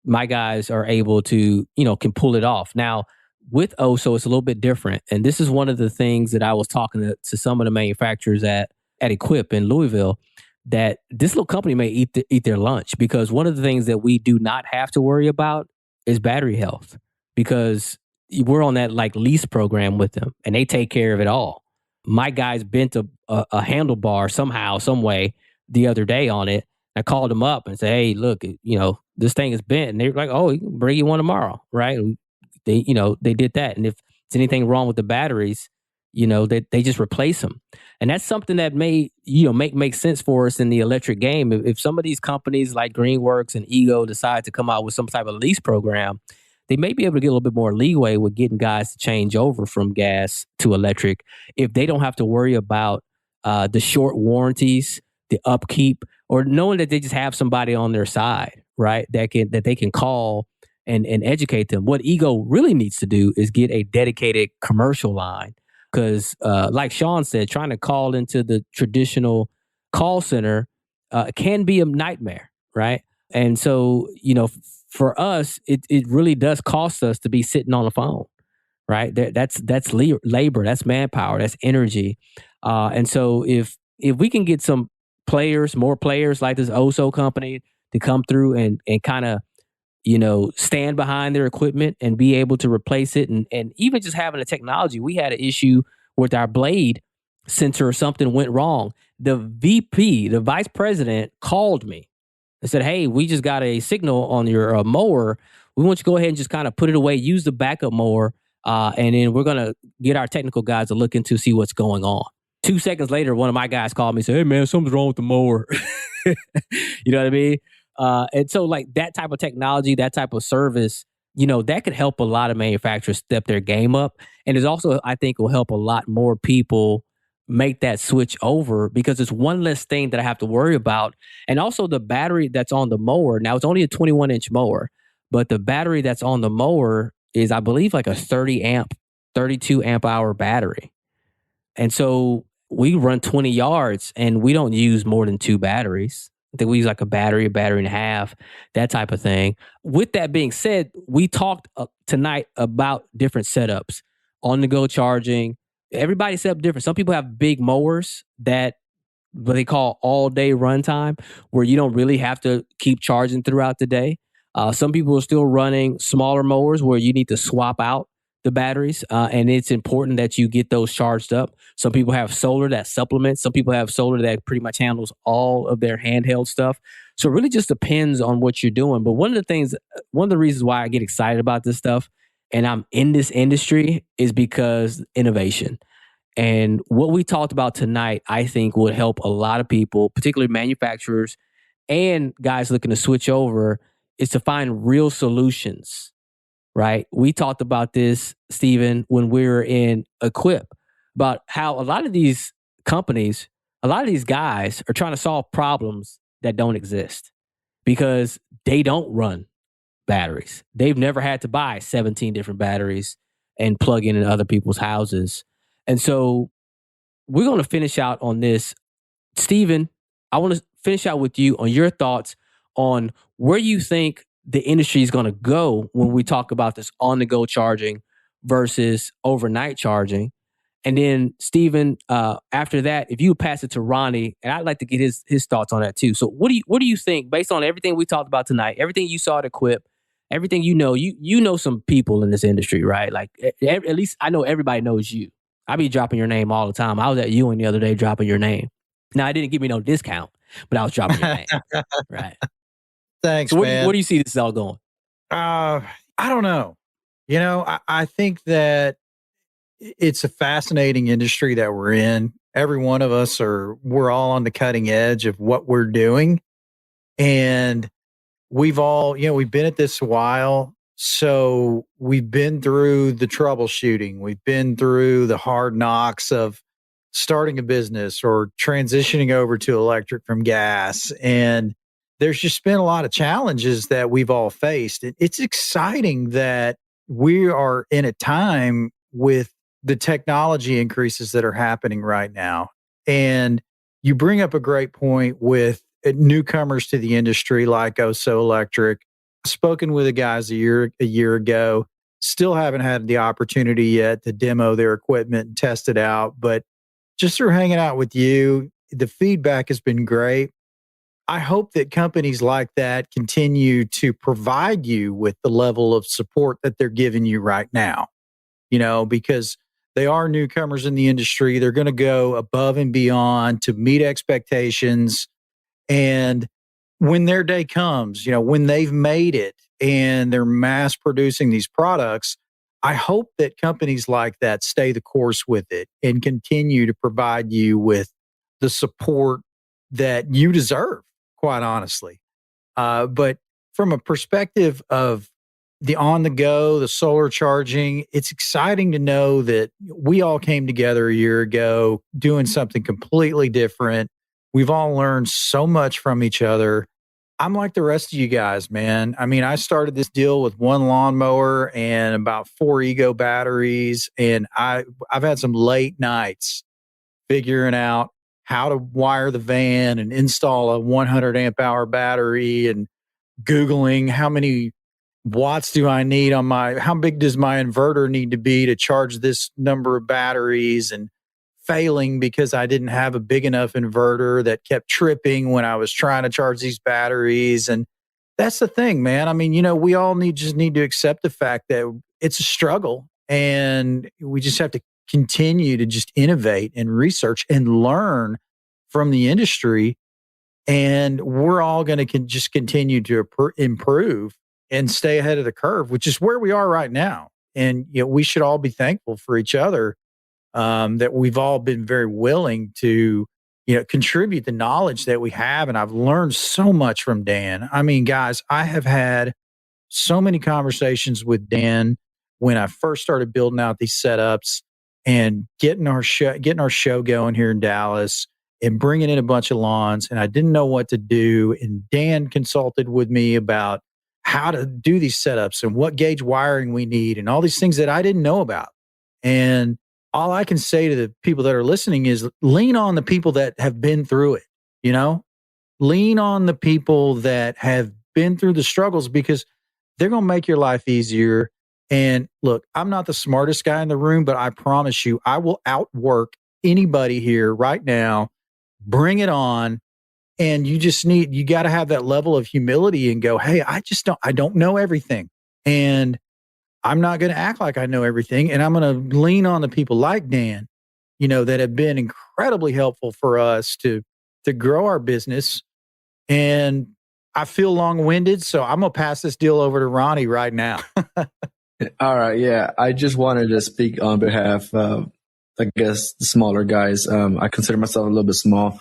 my guys are able to, can pull it off. Now, with Oso, it's a little bit different. And this is one of the things that I was talking to some of the manufacturers at Equip in Louisville, that this little company may eat their lunch, because one of the things that we do not have to worry about is battery health, because we're on that like lease program with them and they take care of it all. My guys bent a handlebar somehow, some way the other day on it. I called them up and said, hey, look, this thing is bent. And they're like, oh, we can bring you one tomorrow. Right. They did that. And if there's anything wrong with the batteries, they just replace them. And that's something that may, make sense for us in the electric game. If some of these companies like Greenworks and Ego decide to come out with some type of lease program, they may be able to get a little bit more leeway with getting guys to change over from gas to electric if they don't have to worry about the short warranties, the upkeep, or knowing that they just have somebody on their side, right? That they can call and educate them. What Ego really needs to do is get a dedicated commercial line. Because like Sean said, trying to call into the traditional call center can be a nightmare, right? And so, for us, it really does cost us to be sitting on the phone, right? That's labor, that's manpower, that's energy. And so if we can get some more players like this Oso company to come through and kind of, stand behind their equipment and be able to replace it. And even just having the technology, we had an issue with our blade sensor or something went wrong. The vice president called me and said, hey, we just got a signal on your mower. We want you to go ahead and just kind of put it away, use the backup mower. And then we're going to get our technical guys to look into see what's going on. 2 seconds later, one of my guys called me and said, hey man, something's wrong with the mower. You know what I mean? And so like that type of technology, that type of service, that could help a lot of manufacturers step their game up. And it's also, I think, will help a lot more people make that switch over, because it's one less thing that I have to worry about. And also the battery that's on the mower. Now it's only a 21-inch mower, but the battery that's on the mower is, I believe, like a 32 amp hour battery. And so we run 20 yards and we don't use more than 2 batteries. I think we use like a battery and a half, that type of thing. With that being said, we talked tonight about different setups, on-the-go charging. Everybody set up different. Some people have big mowers that what they call all-day runtime, where you don't really have to keep charging throughout the day. Some people are still running smaller mowers where you need to swap out the batteries, and it's important that you get those charged up. Some people have solar that supplements. Some people have solar that pretty much handles all of their handheld stuff. So it really just depends on what you're doing. But one of the reasons why I get excited about this stuff and I'm in this industry is because innovation. And what we talked about tonight, I think would help a lot of people, particularly manufacturers and guys looking to switch over, is to find real solutions. Right. We talked about this, Stephen, when we were in Equip, about how a lot of these companies, a lot of these guys are trying to solve problems that don't exist because they don't run batteries. They've never had to buy 17 different batteries and plug in other people's houses. And so we're going to finish out on this. Stephen, I want to finish out with you on your thoughts on where you think the industry is going to go when we talk about this on-the-go charging versus overnight charging. And then, Stephen, after that, if you would pass it to Ronnie, and I'd like to get his thoughts on that too. So what do you think, based on everything we talked about tonight, everything you saw at Equip, everything you know some people in this industry, right? Like at least I know everybody knows you. I be dropping your name all the time. I was at Ewing the other day dropping your name. Now, I didn't give me no discount, but I was dropping your name. Right. Thanks, so man. Where do you see this all going? I don't know. I think that it's a fascinating industry that we're in. Every one of us we're all on the cutting edge of what we're doing. And we've been at this a while. So we've been through the troubleshooting. We've been through the hard knocks of starting a business or transitioning over to electric from gas. And there's just been a lot of challenges that we've all faced. It's exciting that we are in a time with the technology increases that are happening right now. And you bring up a great point with newcomers to the industry like Oso Electric. Spoken with the guys a year ago. Still haven't had the opportunity yet to demo their equipment and test it out, but just through hanging out with you, the feedback has been great. I hope that companies like that continue to provide you with the level of support that they're giving you right now, because they are newcomers in the industry. They're going to go above and beyond to meet expectations. And when their day comes, when they've made it and they're mass producing these products, I hope that companies like that stay the course with it and continue to provide you with the support that you deserve, quite honestly. But from a perspective of the on the go, the solar charging, it's exciting to know that we all came together a year ago doing something completely different. We've all learned so much from each other. I'm like the rest of you guys, man. I mean, I started this deal with one lawnmower and about 4 Ego batteries, and I've had some late nights figuring out how to wire the van and install a 100 amp hour battery and Googling how many watts do I need on how big does my inverter need to be to charge this number of batteries, and failing because I didn't have a big enough inverter that kept tripping when I was trying to charge these batteries. And that's the thing, man. I mean, we all just need to accept the fact that it's a struggle, and we just have to continue to just innovate and research and learn from the industry. And we're all going to just continue to improve and stay ahead of the curve, which is where we are right now. And we should all be thankful for each other, that we've all been very willing to contribute the knowledge that we have. And I've learned so much from Dan. I mean, guys, I have had so many conversations with Dan when I first started building out these setups and getting our show going here in Dallas and bringing in a bunch of lawns. And I didn't know what to do. And Dan consulted with me about how to do these setups and what gauge wiring we need and all these things that I didn't know about. And all I can say to the people that are listening is lean on the people that have been through it, lean on the people that have been through the struggles, because they're going to make your life easier. And look, I'm not the smartest guy in the room, but I promise you, I will outwork anybody here right now. Bring it on. And you got to have that level of humility and go, hey, I don't know everything. And I'm not going to act like I know everything. And I'm going to lean on the people like Dan, that have been incredibly helpful for us to grow our business. And I feel long-winded, so I'm going to pass this deal over to Ronnie right now. All right. Yeah. I just wanted to speak on behalf of, I guess, the smaller guys. I consider myself a little bit small.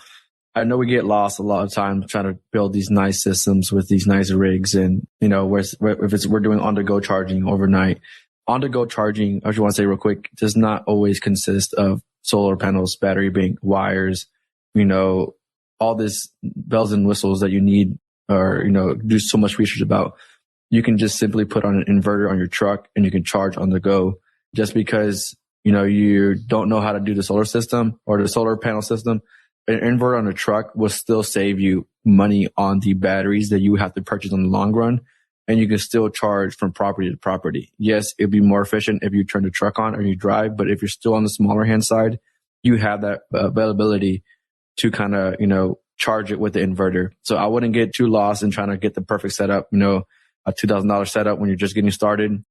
I know we get lost a lot of time trying to build these nice systems with these nice rigs, and we're doing on-the-go charging overnight. On-the-go charging, I just want to say real quick, does not always consist of solar panels, battery bank, wires, all this bells and whistles that you need, or do so much research about. You can just simply put on an inverter on your truck and you can charge on the go. Just because you don't know how to do the solar system or the solar panel system, an inverter on a truck will still save you money on the batteries that you have to purchase in the long run. And you can still charge from property to property. Yes, it'd be more efficient if you turn the truck on or you drive, but if you're still on the smaller hand side, you have that availability to kind of, charge it with the inverter. So I wouldn't get too lost in trying to get the perfect setup, a $2,000 setup when you're just getting started.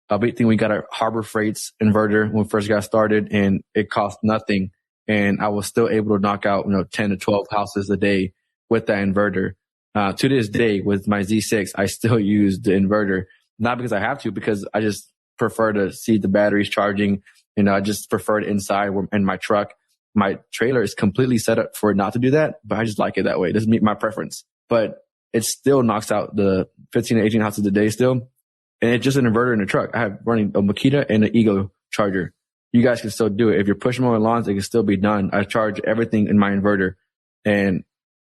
A big thing, we got a Harbor Freight's inverter when we first got started, and it cost nothing. And I was still able to knock out, 10 to 12 houses a day with that inverter. To this day, with my Z6, I still use the inverter, not because I have to, because I just prefer to see the batteries charging. I just prefer it inside in my truck. My trailer is completely set up for it not to do that, but I just like it that way. It doesn't meet my preference, but it still knocks out the 15 to 18 houses a day still. And it's just an inverter in the truck. I have running a Makita and an Ego charger. You guys can still do it. If you're pushing more lawns, it can still be done. I charge everything in my inverter, and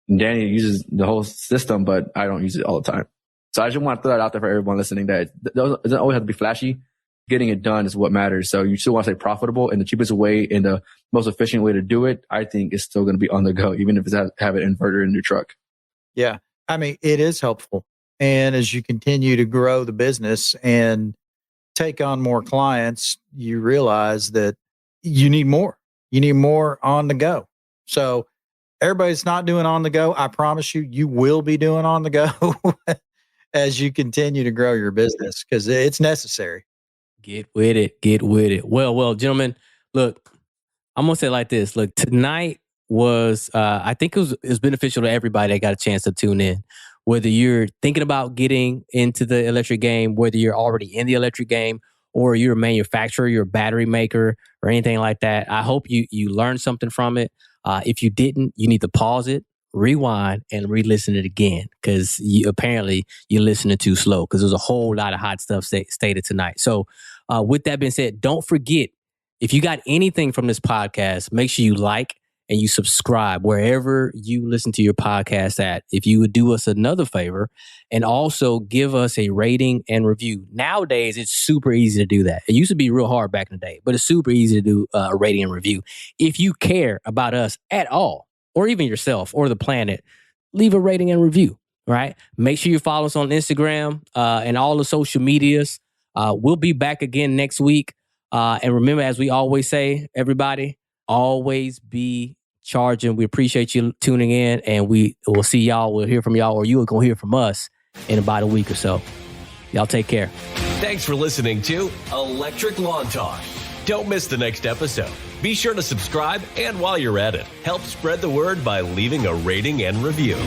Danny uses the whole system, but I don't use it all the time. So I just want to throw that out there for everyone listening, that it doesn't always have to be flashy. getting it done is what matters. So you still want to stay profitable, and the cheapest way and the most efficient way to do it, I think, is still going to be on the go, even if it's have an inverter in your truck. Yeah. I mean, it is helpful. And as you continue to grow the business and take on more clients, you realize that you need more. You need more on the go. So everybody's not doing on the go. I promise you will be doing on the go as you continue to grow your business, because it's necessary. Get with it. Get with it. Well, gentlemen, look, I'm going to say it like this. Look, tonight was, I think it was beneficial to everybody that got a chance to tune in. Whether you're thinking about getting into the electric game, whether you're already in the electric game, or you're a manufacturer, you're a battery maker, or anything like that, I hope you learned something from it. If you didn't, you need to pause it, rewind, and re-listen it again, because apparently you're listening too slow, because there's a whole lot of hot stuff stated tonight. So with that being said, don't forget, if you got anything from this podcast, make sure you like and you subscribe wherever you listen to your podcast at. If you would do us another favor and also give us a rating and review. Nowadays, it's super easy to do that. It used to be real hard back in the day, but it's super easy to do a rating and review. If you care about us at all, or even yourself or the planet, leave a rating and review, right? Make sure you follow us on Instagram and all the social medias. We'll be back again next week. And remember, as we always say, everybody, always be charging. We appreciate you tuning in, and we will see y'all. We'll hear from y'all, or you are going to hear from us in about a week or so. Y'all take care. Thanks for listening to Electric Lawn Talk. Don't miss the next episode. Be sure to subscribe, and while you're at it, help spread the word by leaving a rating and review.